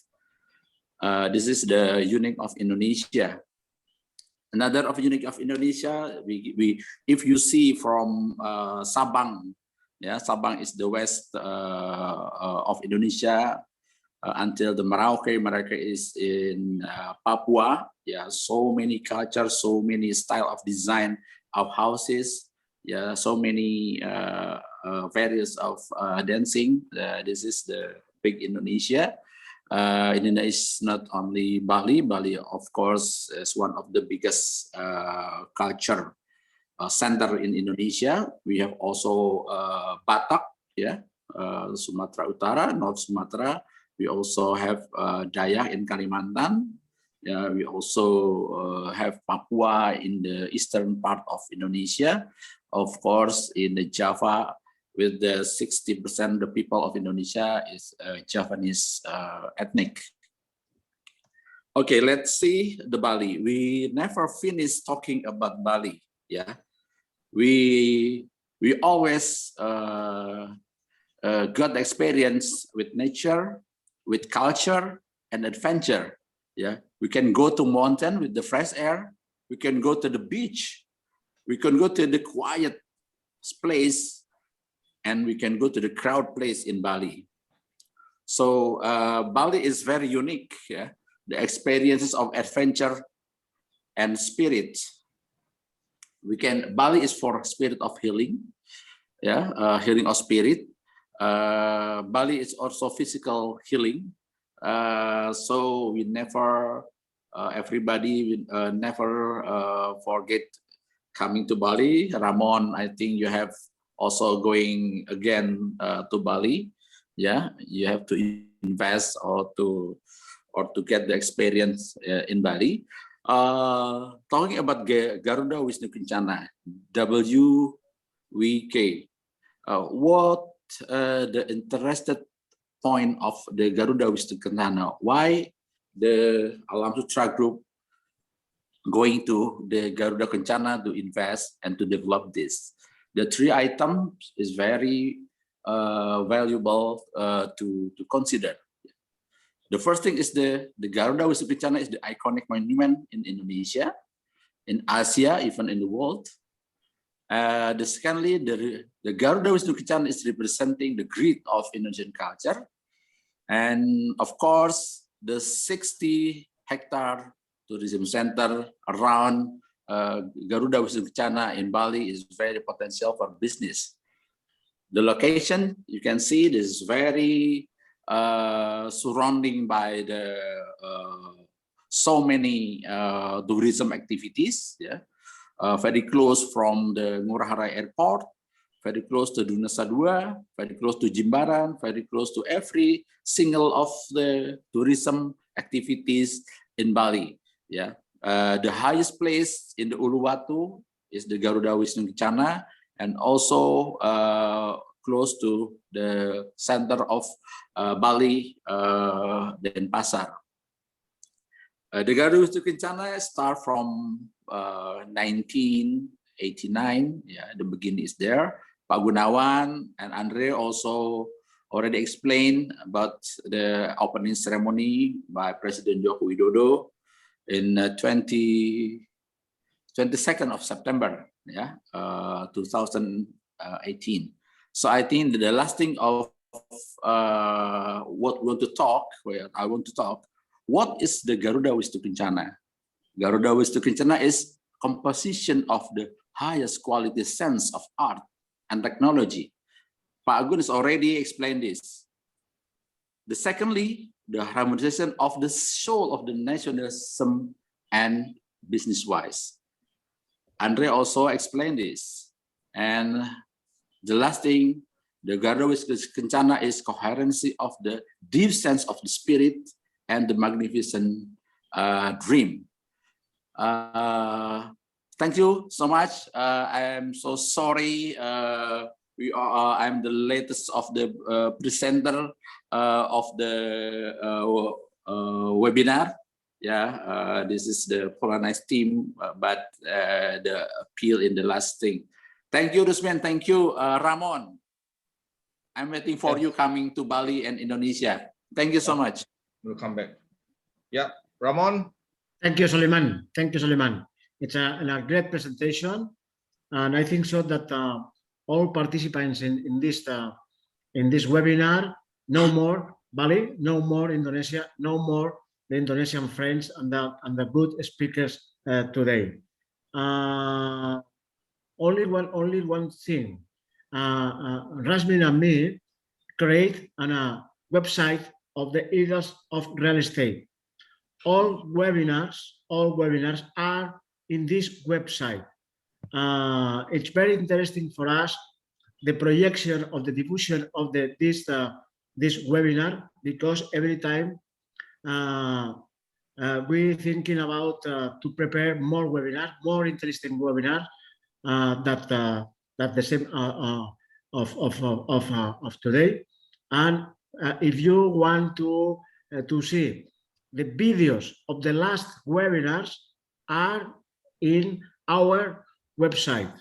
This is the unique of Indonesia. Another of unique of Indonesia, if you see from Sabang, yeah, Sabang is the west of Indonesia until the Merauke. Merauke is in Papua. Yeah, so many cultures, so many style of design of houses. Yeah, so many various of dancing. This is the big Indonesia. Indonesia is not only Bali. Bali, of course, is one of the biggest culture center in Indonesia. We have also Batak, yeah, Sumatera Utara, North Sumatra. We also have Dayak in Kalimantan. Yeah, we also have Papua in the eastern part of Indonesia. Of course, in the Java, with the 60% of the people of Indonesia is Javanese ethnic. Okay, let's see the Bali. We never finish talking about Bali. Yeah, we always got experience with nature, with culture and adventure. Yeah, we can go to mountain with the fresh air. We can go to the beach. We can go to the quiet place, and we can go to the crowd place in Bali. So Bali is very unique. Yeah? The experiences of adventure and spirit. Bali is for spirit of healing. Yeah, healing of spirit. Bali is also physical healing. So we never, everybody never forget coming to Bali. Ramon, I think you have also going again to Bali. Yeah, you have to invest or to get the experience in Bali. Talking about Garuda Wisnu Kencana, WWK, what the interested point of the Garuda Wisnu Kencana? Why the Alam Sutra Group going to the Garuda Kencana to invest and to develop this? The three items is very valuable to consider. The first thing is the Garuda Wisnu Kencana is the iconic monument in Indonesia, in Asia, even in the world. Secondly, the Garuda Wisnu Kencana is representing the grit of Indonesian culture. And of course, the 60-hectare tourism center around Garuda Wisnu Kencana in Bali is very potential for business. The location, you can see, this is very surrounding by the so many tourism activities. Yeah, very close from the Ngurah Rai Airport, very close to Nusa Dua, very close to Jimbaran, very close to every single of the tourism activities in Bali. Yeah, the highest place in the Uluwatu is the Garuda Wisnu Kencana, and also close to the center of Bali, Denpasar. The Garuda Wisnu Kencana start from 1989. Yeah, the beginning is there. Pak Gunawan and Andre also already explained about the opening ceremony by President Joko Widodo in 22nd of September, yeah, 2018. So I think the lasting of what want to talk, where I want to talk, what is the Garuda Wisnu Kencana? Garuda Wisnu Kencana is composition of the highest quality sense of art and technology. Pak Agun has already explained this. Secondly, the harmonization of the soul of the nationalism and business-wise. Andre also explained this. And the last thing, the Garuda Wisnu Kencana is coherency of the deep sense of the spirit and the magnificent dream. Thank you so much. I am so sorry. I'm the latest of the presenter of the webinar. Yeah, this is the Polonaise team, but the appeal in the last thing. Thank you, Rusman. Thank you, Ramon. I'm waiting for you coming to Bali and Indonesia. Thank you so much. We'll come back. Yeah, Ramon. Thank you, Suleiman. Thank you, Suleiman. It's a great presentation, and I think so that all participants in this webinar know more Bali, know more Indonesia, know more the Indonesian friends and the good speakers today. Only one thing. Rasmin and me create a website of the Eagles of Real Estate. All webinars are in this website. It's very interesting for us, the projection of the diffusion of this webinar, because every time we're thinking about to prepare more webinars, more interesting webinars that the same of today. And if you want to see the videos of the last webinars are in our website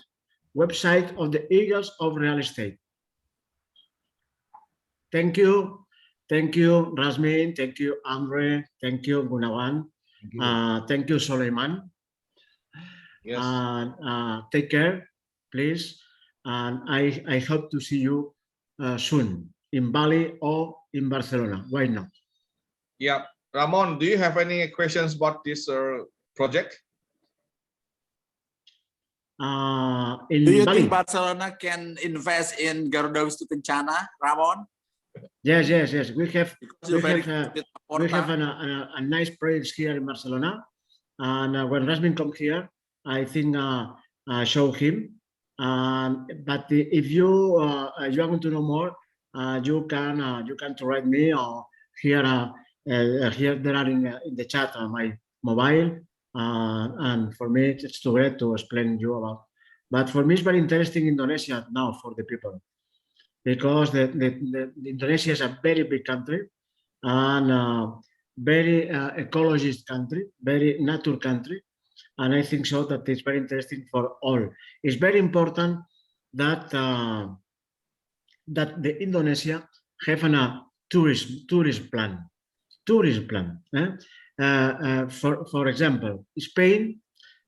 of the Eagles of Real Estate. Thank you, Rasmin. Thank you, Andre. Thank you, Gunawan. Thank you, Suleiman. Yes. Take care, please. And I hope to see you soon in Bali or in Barcelona. Why not? Yeah, Ramon, do you have any questions about this project? Do you Bali? think Barcelona can invest in Garuda Wisnu Kencana, Ramon? Yes. We have a nice project here in Barcelona, and when Rasmin come here, I think show him. But if you want to know more, you can write me, or here there are in the chat on my mobile. And for me, it's too great to explain you about. But for me, it's very interesting Indonesia now for the people, because the Indonesia is a very big country and very ecologist country, very nature country, and I think so that it's very interesting for all. It's very important that that the Indonesia have a tourist plan. For example, Spain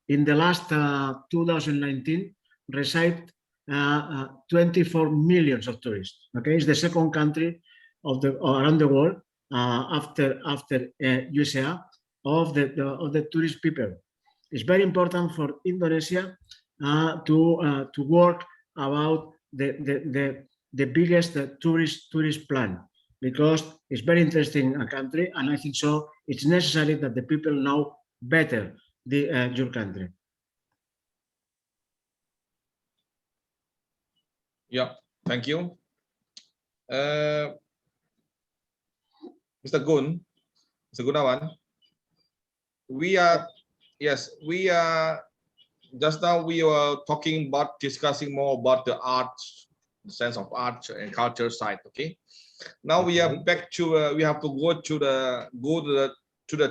in the last 2019 received 24 million of tourists. Okay, it's the second country around the world after USA of the tourist people. It's very important for Indonesia to work about the biggest tourist plan, because it's very interesting country, and I think so it's necessary that the people know better your country. Yeah, thank you. Mr. Gunawan, we are just now we were discussing more about the art, the sense of art and culture side. Okay, now we are back to we have to go to the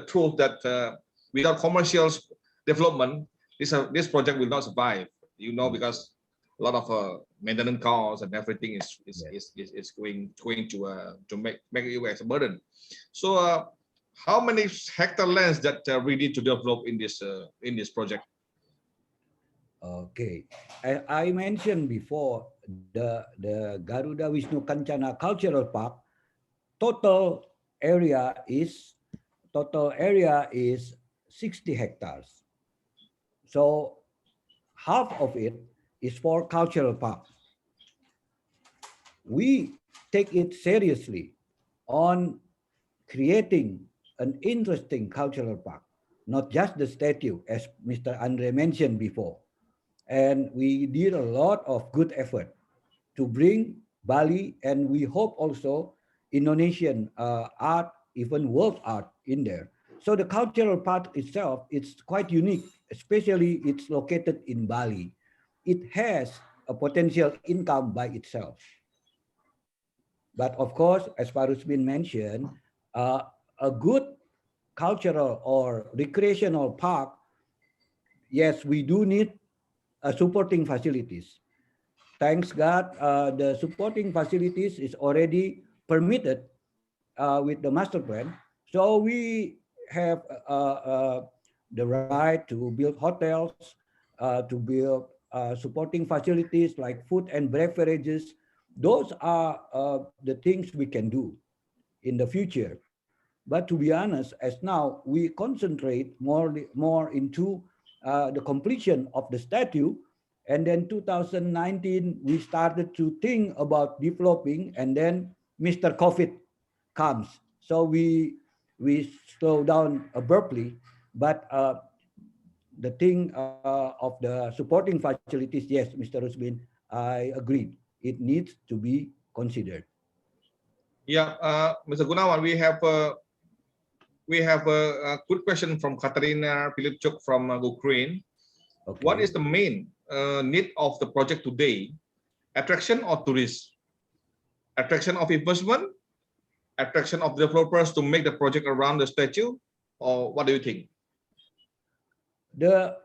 truth that without commercial development, this project will not survive. You know, because a lot of maintenance costs and everything is going to make you as a burden. So how many hectare lands that we need to develop in this project? Okay, I mentioned before the Garuda Wisnu Kencana Cultural Park, total area is 60 hectares. So half of it is for cultural park. We take it seriously on creating an interesting cultural park, not just the statue, as Mr. Andre mentioned before. And we did a lot of good effort to bring Bali, and we hope also Indonesian art, even world art in there. So the cultural part itself, it's quite unique, especially it's located in Bali. It has a potential income by itself. But of course, as Farusbin mentioned, a good cultural or recreational park, yes, we do need supporting facilities. Thanks God, the supporting facilities is already permitted with the master plan. So we have the right to build hotels, to build supporting facilities like food and beverages. Those are the things we can do in the future. But to be honest, as now we concentrate more into the completion of the statue, and then 2019 we started to think about developing, and then Mr. COVID comes, so we slow down abruptly. But the thing of the supporting facilities, yes, Mr. Rusbin, I agreed. It needs to be considered. Yeah, Mr. Gunawan, we have a good question from Katerina Pilipchuk from Ukraine. Okay. What is the main need of the project today? Attraction or tourists? Attraction of investment? Attraction of developers to make the project around the statue? Or what do you think? The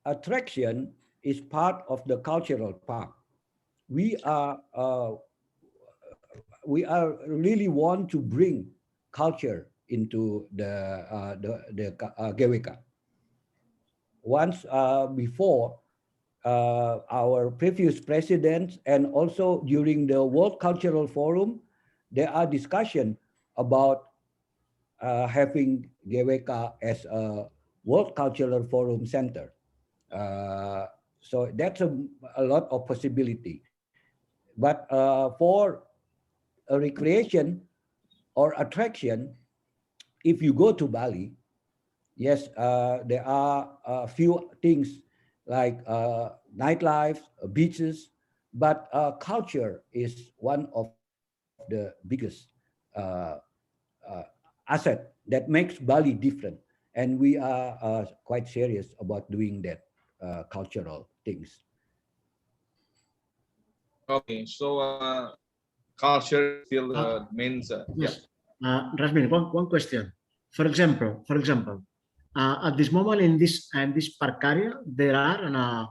attraction is part of the cultural park. We are really want to bring culture into the GWK. Once before, our previous presidents, and also during the World Cultural Forum, there are discussion about having GWK as a World Cultural Forum Center. So that's a lot of possibility. But for a recreation or attraction, if you go to Bali, yes, there are a few things like nightlife, beaches, but culture is one of the biggest asset that makes Bali different. And we are quite serious about doing that cultural things. Okay, so culture still means Yes, Rasmin, one question. For example, at this moment in this park area, there are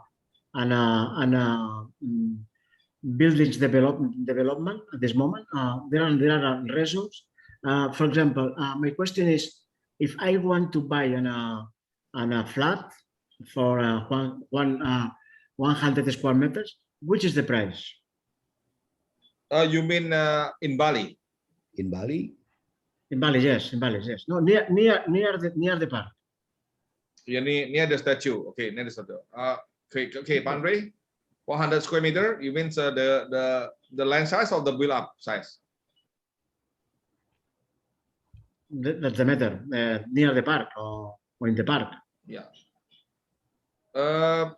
buildings development at this moment. There are resorts. For example, my question is, if I want to buy a flat for 100 square meters, which is the price? you mean in Bali? In Bali? In Bali, yes. No, near the park. Yeah, near the statue. Okay, near the statue. Okay, Pandre, 100 square meter. You mean the land size or the build up size? That's the matter. Near the park or in the park. Yeah. A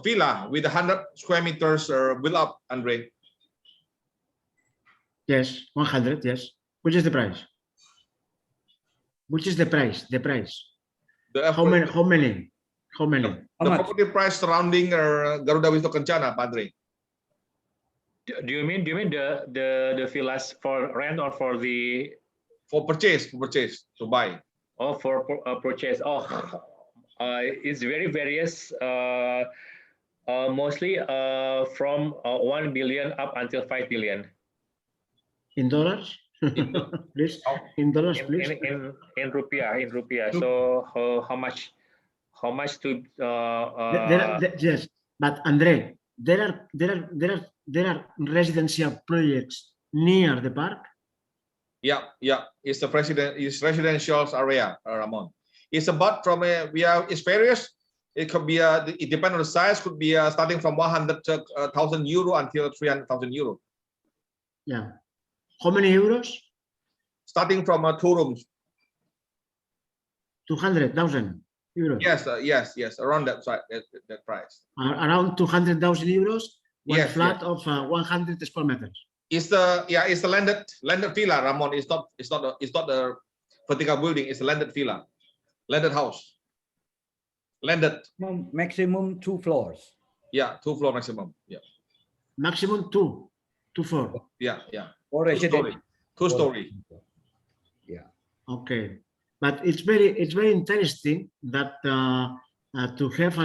villa with 100 square meters build up, Andre. Yes, 100. Yes. Which is the price? Which is the price? The price. How many? The property price surrounding Garuda Wisnu Kencana, Padre. Do you mean the villas for rent or for purchase to buy? Oh, for purchase. Oh, it's very various. Mostly from 1 billion up until 5 billion. In dollars? Please. In dollars, please. In rupiah. So how much to? Yes, but Andre, there are residential projects near the park. Yeah, it's the residential area, Ramon. It's about from it's various. It could be it depends on the size. Could be starting from 100,000 euro until 300,000 euro. Yeah. How many euros? Starting from 2 rooms. 200,000 euros. Yes, around that price. Around 200,000 euros. One Yes, flat of 100 square meters. It's the landed villa, Ramon. It's not the vertical building. It's a landed villa, landed house, landed. Maximum 2 floors. Yeah, 2 floor maximum. Yeah. Maximum two floor. Yeah. Or 2 story. 2 story. Yeah. Okay, but it's very interesting that to have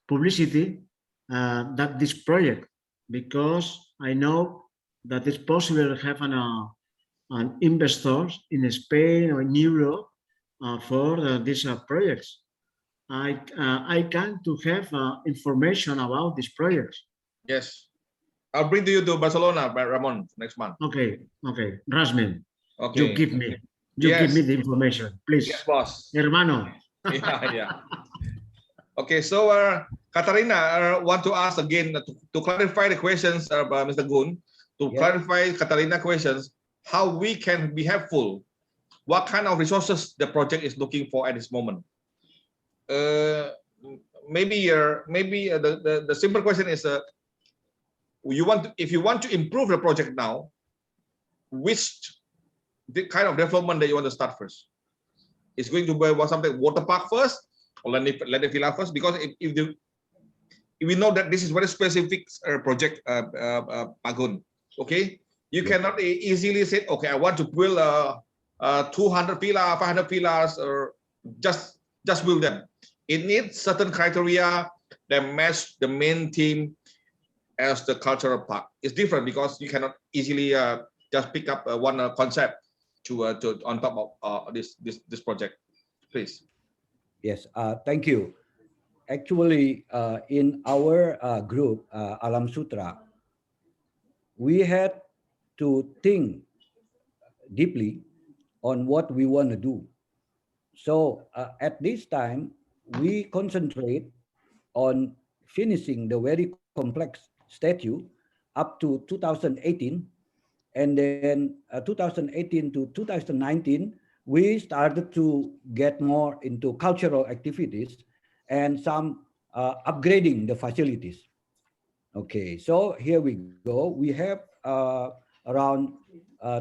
publicity that this project, because I know that it's possible to have an investors in Spain or in Europe for these projects. I can to have information about these projects. Yes, I'll bring to you to Barcelona, Ramon, next month. Okay, Rasmin, Okay. you give me the information, please. Yes, boss. Hermano. Yeah. Okay, so Katarina want to ask again to clarify the questions, Mr. Gun, to clarify Katarina questions, how we can be helpful, what kind of resources the project is looking for at this moment. Maybe the simple question is, if you want to improve the project now, which kind of development that you want to start first? It's going to be something water park first, or let the villa first, because if we know that this is very specific project, Pagun, okay, you cannot easily say, okay, I want to build 200 villa, 500 villas, or just build them. It needs certain criteria that match the main theme as the cultural park. It's different because you cannot easily just pick up one concept to on top of this project. Please. Yes, thank you. Actually, in our group, Alam Sutra, we had to think deeply on what we want to do. So at this time, we concentrate on finishing the very complex statue up to 2018. And then 2018 to 2019, we started to get more into cultural activities and some upgrading the facilities. Okay, so here we go. We have around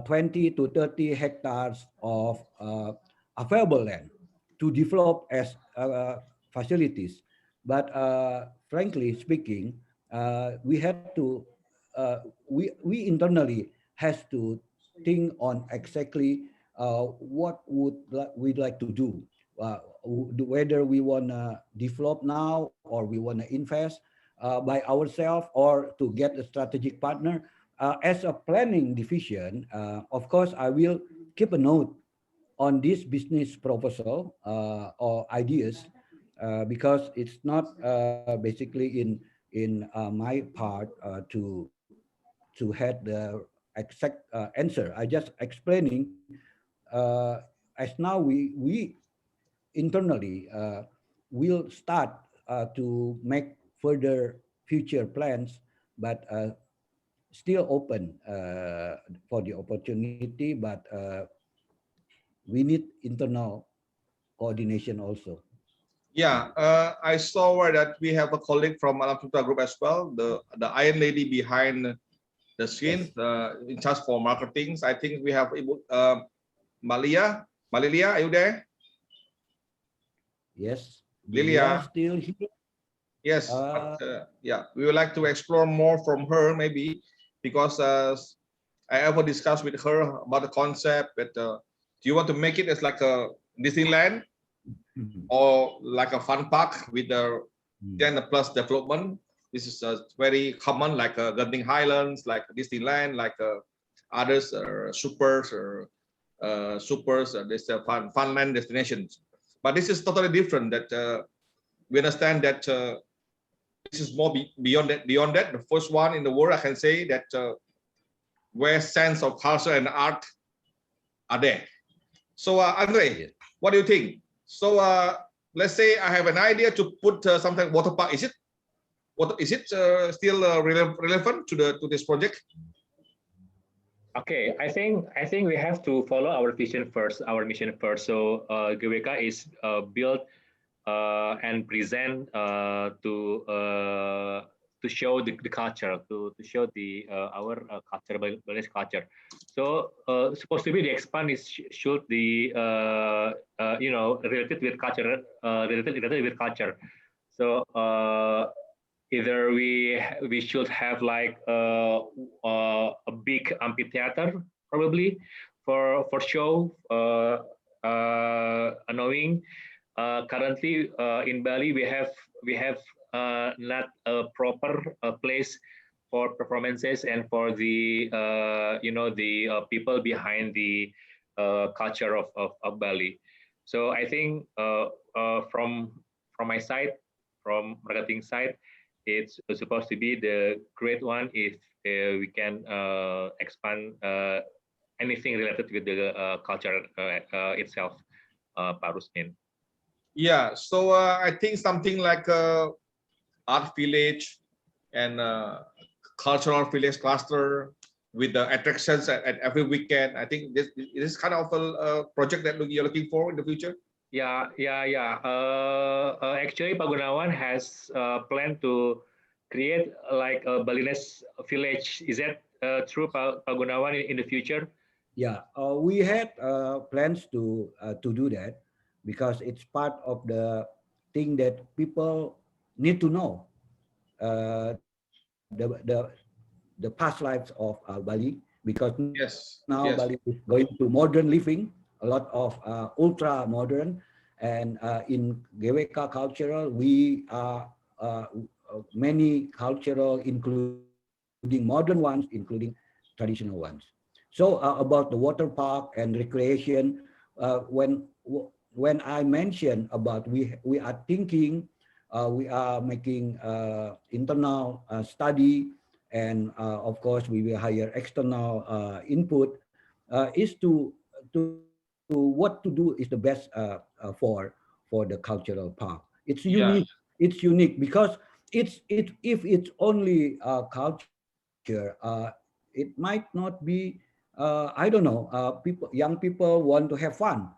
20 to 30 hectares of available land to develop as facilities. But frankly speaking, we had to, we internally has to think on exactly what we'd like to do, whether we want to develop now or we want to invest by ourselves or to get a strategic partner. As a planning division, of course, I will keep a note on this business proposal or ideas because it's not basically in my part to have the exact answer. I just explaining as now we internally will start to make further future plans, but still open for the opportunity, but we need internal coordination also. Yeah, I saw that we have a colleague from Alam Sutra Group as well, the Iron Lady behind the screen, in charge for marketing. I think we have Malia. Malilia, are you there? Yes, Lilia still here. Yes, yeah, we would like to explore more from her maybe, because I ever discussed with her about the concept that do you want to make it as like a Disneyland or like a fun park with the 10 plus development. This is very common, like Genting Highlands, like Disneyland, like others supers or this fun land destinations. But this is totally different. That we understand that this is more beyond that. Beyond that, the first one in the world, I can say that where sense of culture and art are there. So Andre, what do you think? So let's say I have an idea to put something water park. Is it still relevant to this project? Okay, I think we have to follow our vision first, our mission first. So GWK is built and present to show the culture, to show the our culture, Balinese culture. So supposed to be the expand is should the related with culture, related with culture. So either we should have like a big amphitheater probably for show knowing currently in Bali we have not a proper place for performances and for the the people behind the culture of Bali. So I think from my side, from marketing side, it's supposed to be the great one if we can expand anything related with the culture itself, Pak Rusmin. Yeah, so I think something like art village and cultural village cluster with the attractions at every weekend. I think this is kind of a project that you're looking for in the future. Yeah. Actually, Pak Gunawan has planned to create like a Balinese village. Is that true, Pak Gunawan, in the future? Yeah, we had plans to do that because it's part of the thing that people need to know. The past lives of Bali, because Yes. now Yes. Bali is going to modern living, a lot of ultra modern, and in GWK cultural, we are many cultural, including modern ones, including traditional ones. So about the water park and recreation, when I mentioned about we are thinking, we are making internal study, and of course we will hire external input, is to what to do is the best for the cultural park. It's unique. Yeah. It's unique because if it's only culture, it might not be. I don't know. Young people want to have fun.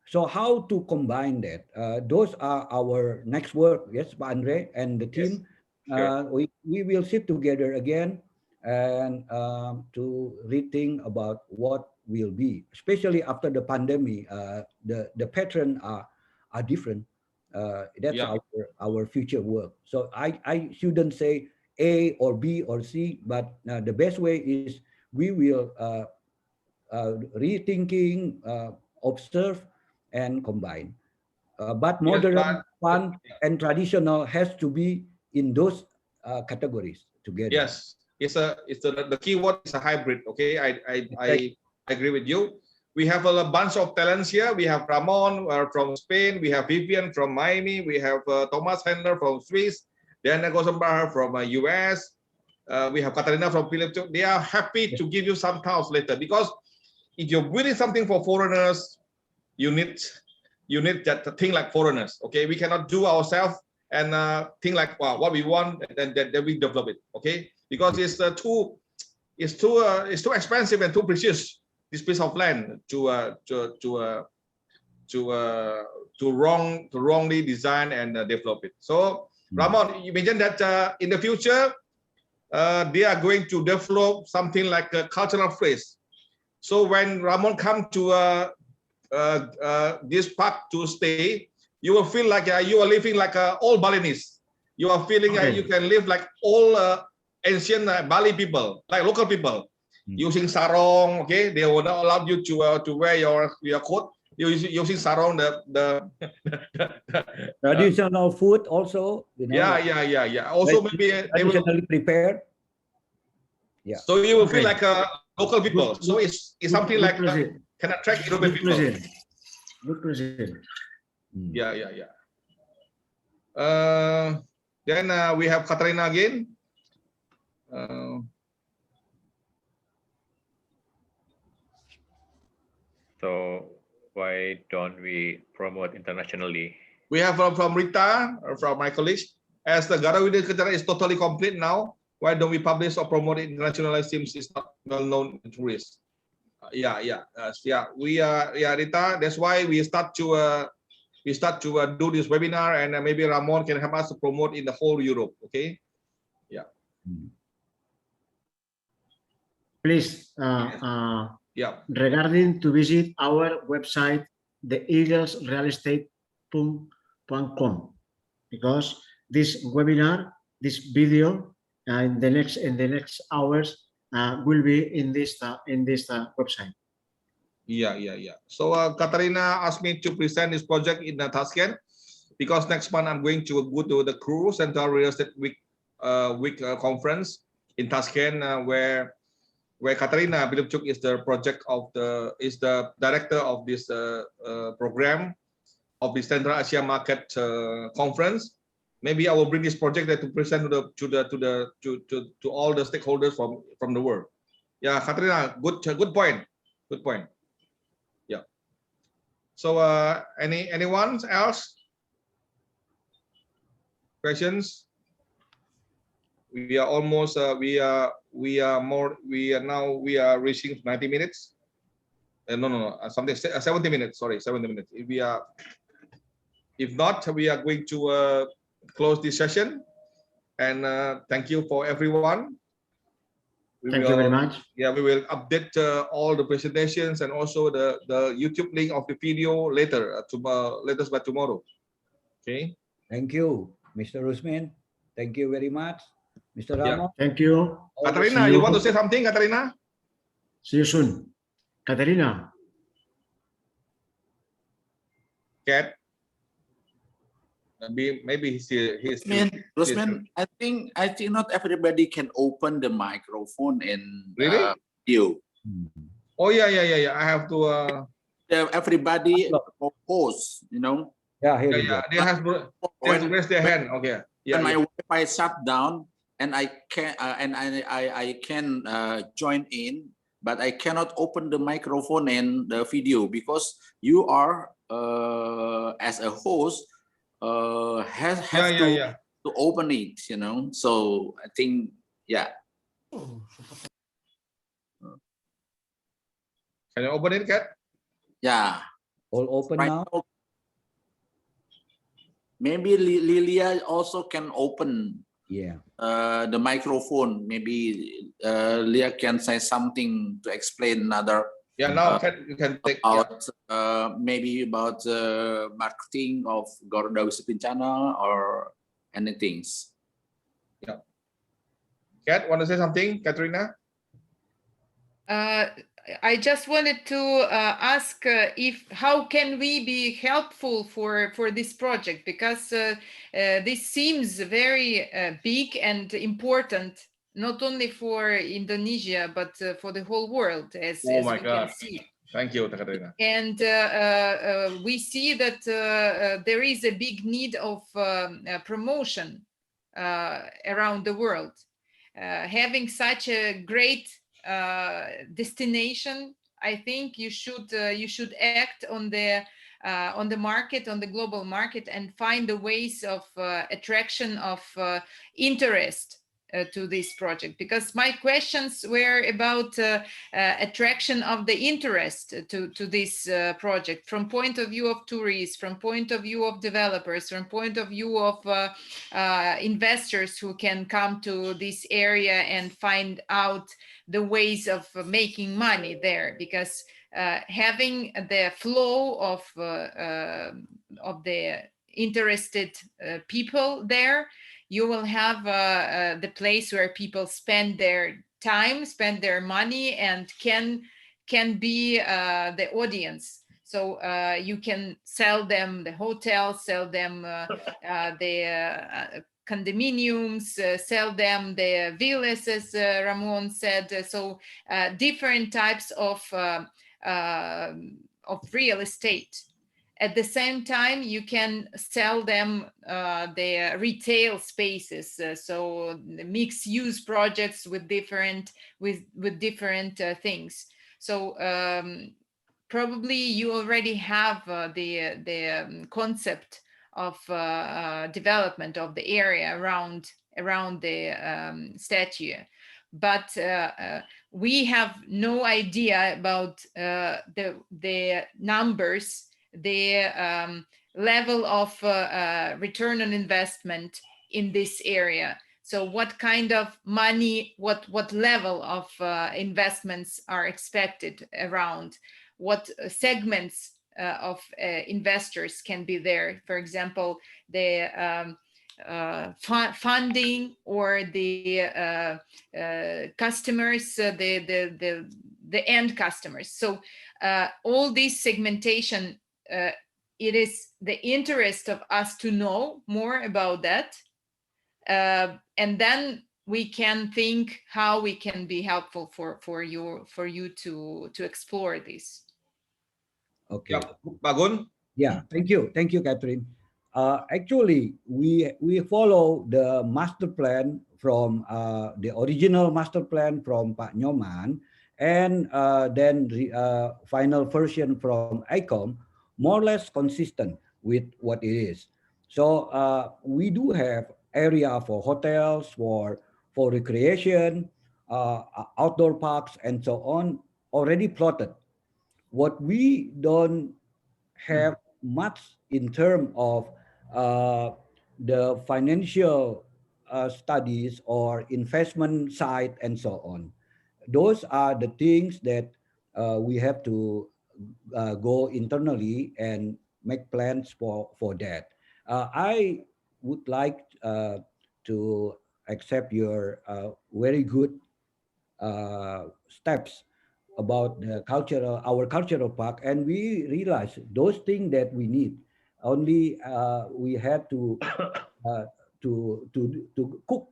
So how to combine that? Those are our next work. Yes, Pak Andre and the Yes. team. Sure. We will sit together again and to rethink about what will be, especially after the pandemic. The pattern are different. That's Yeah. our future work. So I shouldn't say A or B or C, but the best way is we will rethinking, observe, and combine. But Yes, modern, but fun, and traditional has to be in those categories together. yes, it's the key word is a hybrid. Okay, I agree with you. We have a bunch of talents here. We have Ramon from Spain. We have Vivian from Miami. We have Thomas Handler from Swiss. Diana Gosenbacher from US. We have Katarina from Philippines. They are happy to give you some talks later, because if you're building something for foreigners, you need that thing like foreigners. Okay, we cannot do ourselves and think like, wow, what we want, and then we develop it. Okay, because it's too expensive and too precious, this piece of land to wrongly design and develop it. So Ramon, you mentioned that in the future they are going to develop something like a cultural phrase. So when Ramon come to this park to stay, you will feel like you are living like all Balinese. You are feeling you can live like all ancient Bali people, like local people, using sarong. Okay, they will not allow you to wear your coat. You're using sarong, the Traditional food also. Yeah. Also maybe they will traditionally prepared. Yeah. So you will feel like local people. So it's something like can attract European people. Good question. Mm. Yeah. Then we have Katarina again. So why don't we promote internationally? We have from Rita, from my colleagues, as the Garuda Kencana is totally complete now. Why don't we publish or promote it internationally? Seems it's not well known in tourists. Yeah, Rita. That's why we start to do this webinar, and maybe Ramon can help us to promote in the whole Europe. Okay. Yeah. Mm. Please, Yeah. regarding to visit our website, theeaglesrealestate.com, because this webinar, this video, in the next hours will be in this website. Yeah. So Katarina asked me to present this project in Tashkent because next month I'm going to go to the Kuru Central Real Estate Week conference in Tashkent, where Katarina Bilipchuk is the director of this program of the Central Asia Market Conference. Maybe I will bring this project there to present to all the stakeholders from the world. Yeah, Katarina, good point. Good point. Yeah. So anyone else? Questions? We are almost we are reaching 90 minutes. No, something 70 minutes. Sorry, 70 minutes. If not, we are going to close this session. And thank you for everyone. Thank you very much. Yeah, we will update all the presentations and also the YouTube link of the video later, latest by tomorrow. Okay. Thank you, Mr. Rusmin. Thank you very much, Mr. Yeah. Ramos. Thank you. Katarina, you want to say something, Katarina? See you soon. Katarina. Cat. Maybe he's Rosman, I think not everybody can open the microphone and Really? view. Oh yeah. I have to. Everybody host, you know. Yeah, here we Yeah. go. They have to raise their hand. Okay. When my Yeah. Wi-Fi shut down and I can I can join in, but I cannot open the microphone and the video because you are as a host have to open it, you know. So I think Can you open it, Cat? yeah. All open Right now. now, maybe Lilia also can open Yeah. the microphone. Maybe Leah can say something to explain another. Yeah, now you can take about maybe about marketing of Garuda Wisnu Kencana or anything. Yeah. Kat, want to say something, Katrina? I just wanted to ask how can we be helpful for this project, because this seems very big and important, not only for Indonesia but for the whole world, as we can see. Thank you, Katrina. And we see that there is a big need of promotion around the world. Having such a great destination, I think you should act on the market, on the global market, and find the ways of attraction of interest to this project, because my questions were about attraction of the interest to this project from point of view of tourists, from point of view of developers, from point of view of investors who can come to this area and find out the ways of making money there, because having the flow of the interested people there, you will have the place where people spend their time, spend their money, and can be the audience. So you can sell them the hotel, sell them the condominiums, sell them the villas, as Ramon said. So different types of real estate. At the same time, you can sell them their retail spaces, so mixed use projects with different things. So probably you already have the concept of development of the area around the statue, but we have no idea about the numbers, the level of return on investment in this area. So what kind of money, what level of investments are expected around, what segments of investors can be there? For example, the funding or the customers, the end customers. So all this segmentation, it is the interest of us to know more about that, and then we can think how we can be helpful for you to explore this. Okay. Yeah, Pak Gun. Yeah, thank you, Catherine. Actually, we follow the master plan from the original master plan from Pak Nyoman, and then the final version from ICOM, more or less consistent with what it is. So we do have area for hotels, for recreation, outdoor parks, and so on already plotted. What we don't have much in terms of the financial studies or investment side and so on. Those are the things that we have to go internally and make plans for that. I would like to accept your very good steps about the our cultural park, and we realize those things that we need. Only we had to cook,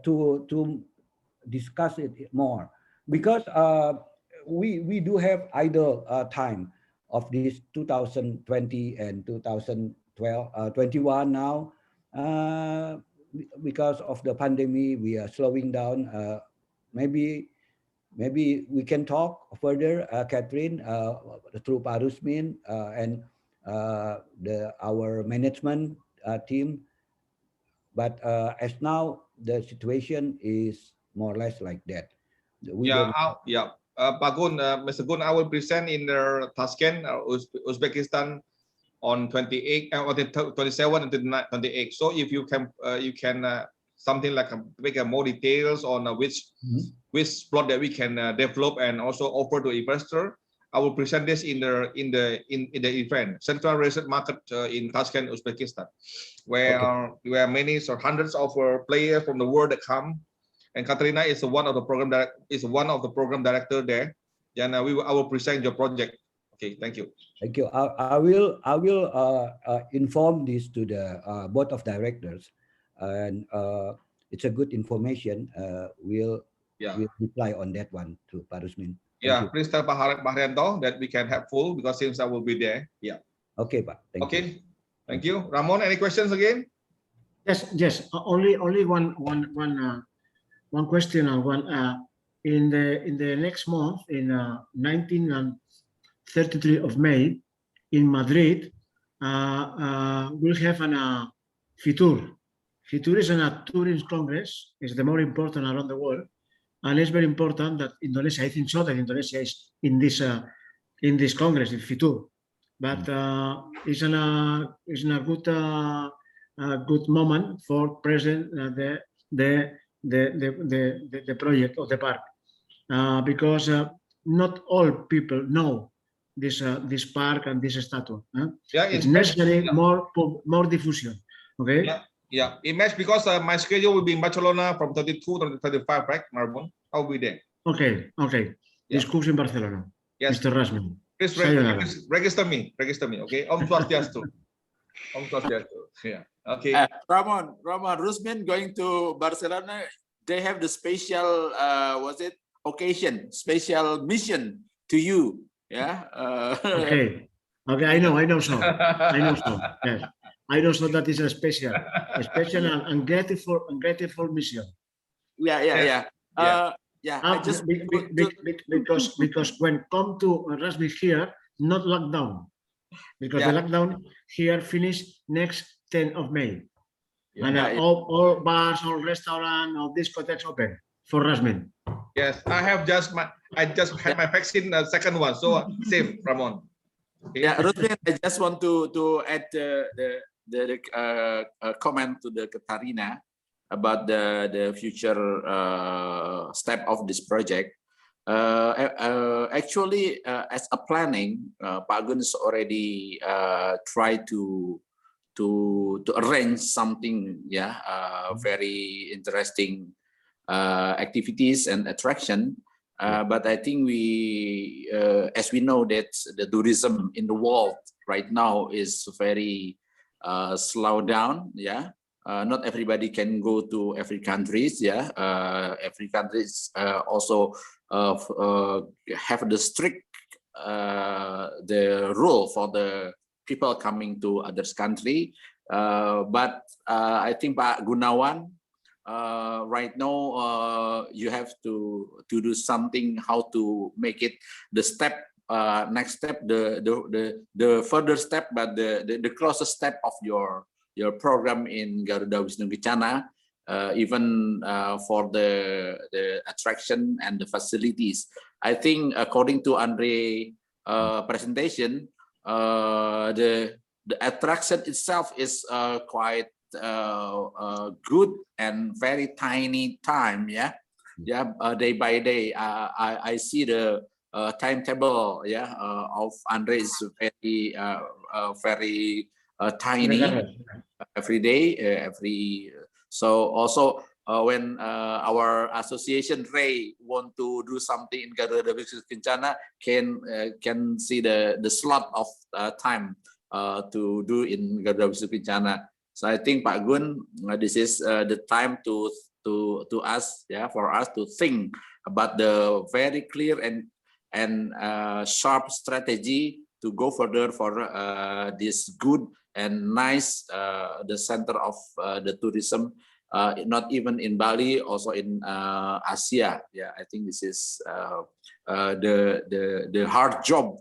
to discuss it more, because we do have idle time of this 2020 and 2021 now. Because of the pandemic, we are slowing down. Maybe we can talk further, Catherine, through Pak Rusmin and our management team. But as now, the situation is more or less like that. Pak Gun, Mr. Gun, I will present in the Tashkent, Uzbekistan, on 28, 27 and 28. So if you can, something like make more details on which plot that we can develop and also offer to investor. I will present this in the event, Central Research Market in Tashkent, Uzbekistan, where many, so hundreds of players from the world that come, and Katrina is one of the program director there. And I will present your project. Okay, thank you. Thank you. I will inform this to the board of directors, and it's a good information. We'll reply on that one to Pak Rusmin. Yeah, please tell Pak Haryanto that we can have full, because since I will be there. Yeah. Okay, Pak. Thank you. Thank you. Ramon, any questions again? Yes. Only one question and one in the next month, in 19 and 33 of May in Madrid, we'll have an FITUR. FITUR is a tourism congress. It's the more important around the world. And it's very important that Indonesia, I think so, that Indonesia is in this congress, in FITUR. But it's a good moment for present the project of the park, because not all people know this park and this statue. It's necessary more diffusion. Okay. Yeah, it matches because my schedule will be in Barcelona from 32 to 35, right, Marbon? I'll be there. Okay. Discuss in Barcelona. Yes, Mr. Rasmin. Please register me. Okay. Om Swastiastu. Yeah. Okay. Ramon, Rusmin going to Barcelona. They have the special, occasion, special mission to you. Yeah. Okay. Okay, I know so. I know so. Yes, I know so. That is a special and grateful mission. Yeah. Yeah. I just want to, Because when come to Rasmus here, not lockdown, because the yeah, lockdown here finish next 10th of May, and yeah. all bars, all restaurant, all discotheques open for Rasmus. Yes, I just had my vaccine second one, so safe, Ramon. Okay. Yeah, Ruthven, I just want to add the comment to the Katarina about the future step of this project. Actually, as a planning, Pak Gun is already tried to arrange something, very interesting activities and attraction. But I think we, as we know that the tourism in the world right now is very slowed down. Not everybody can go to every countries. Every countries also have the strict the rule for the people coming to others country. But I think Pak Gunawan, right now you have to do something how to make it the step next step, the further step, but the closest step of your program in Garuda Wisnu Kencana, even for the attraction and the facilities. I think according to Andre presentation, the attraction itself is quite good and very tiny time. Day by day. I see the timetable. Of Andre is very tiny. Every day, so also when our association Ray want to do something in Garuda Wisnu Kencana, can see the slot of time to do in Garuda Wisnu Kencana. So I think Pak Gun, this is the time to us, for us to think about the very clear and sharp strategy to go further for this good and nice the center of the tourism, not even in Bali, also in Asia. I think this is the hard job,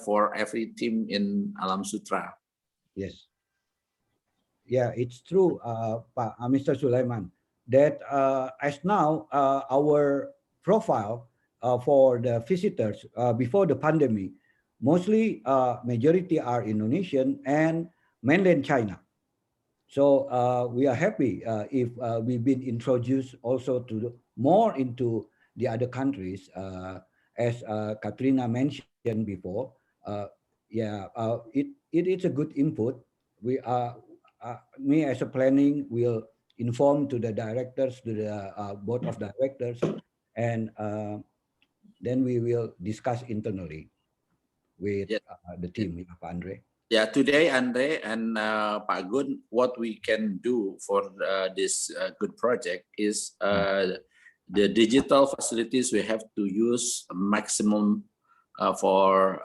for every team in Alam Sutra. Yes. Yeah, it's true, Mr. Sulaiman, that as now our profile for the visitors before the pandemic, mostly majority are Indonesian and mainland China. So we are happy if we've been introduced also to more into the other countries, as Katrina mentioned before. It is a good input. We are me as a planning will inform to the directors, to the board of directors, and then we will discuss internally with the team, Pak Andre. Yeah, today, Andre and Pak Gun, what we can do for this good project is the digital facilities we have to use maximum for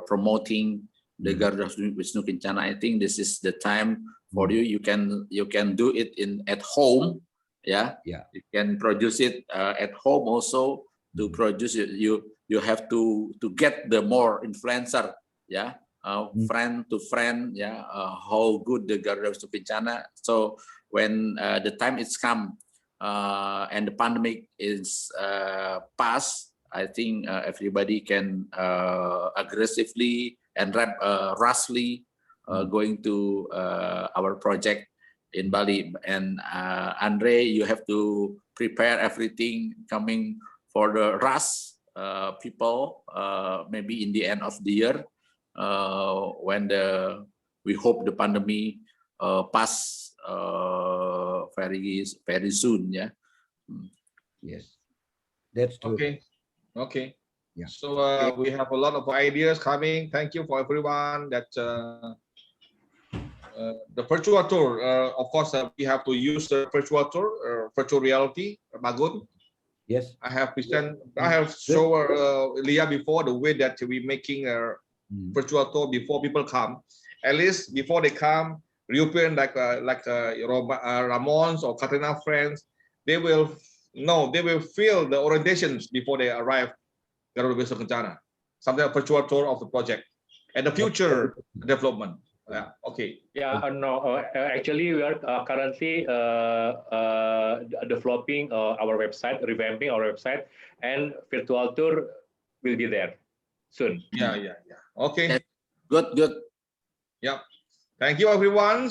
promoting the Garuda Wisnu Kencana. I think this is the time for you. You can do it at home. You can produce it at home also. To produce it, you have to get the more influencer. Friend to friend, how good the Garuda Wisnu Kencana. So when the time is come and the pandemic is past, I think everybody can aggressively and rashly going to our project in Bali. And Andre, you have to prepare everything coming for the rush people, maybe in the end of the year. When we hope the pandemic pass very soon. Yes, that's true. Okay. Yeah. So we have a lot of ideas coming. Thank you for everyone. That the virtual tour, of course, we have to use the virtual tour, virtual reality. Bagun. Yes. I have shown Leah before the way that we making virtual tour before people come. At least before they come, European Ramon's or Katrina friends, they will know, they will feel the orientations before they arrive Garuda Wisnu Kencana. Something a virtual tour of the project and the future development. Yeah. Okay. Yeah, no, actually we are currently developing our website, revamping our website, and virtual tour will be there soon. Yeah. Okay. Good. Yeah. Thank you, everyone.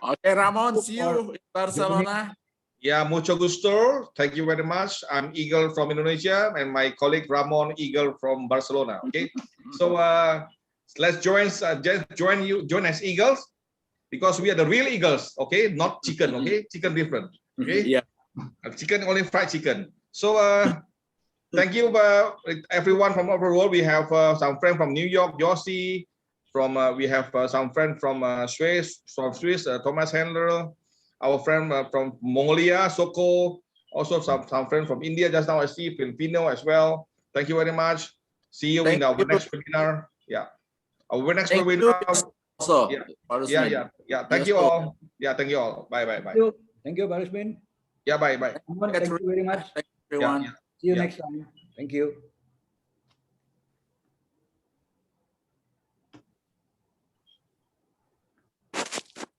Okay, Ramon, see you in Barcelona. Yeah, mucho gusto. Thank you very much. I'm Eagle from Indonesia and my colleague Ramon Eagle from Barcelona. Okay, so let's join as Eagles because we are the real Eagles. Okay, not chicken. Okay, chicken different. Okay, Yeah. Chicken only fried chicken. So thank you everyone from over the world. We have some friend from New York, Yossi. We have some friend from Swiss, Thomas Handler. Our friend from Mongolia, Soko, also some friend from India. Just now I see Filipino as well. Thank you very much. See you in our next webinar. Yeah, our next webinar. Also, Yeah. Thank you all. Yeah, thank you all. Bye. Thank you, Barismin. Yeah, bye. Thank you very much. Thank you, everyone. See you next time. Thank you.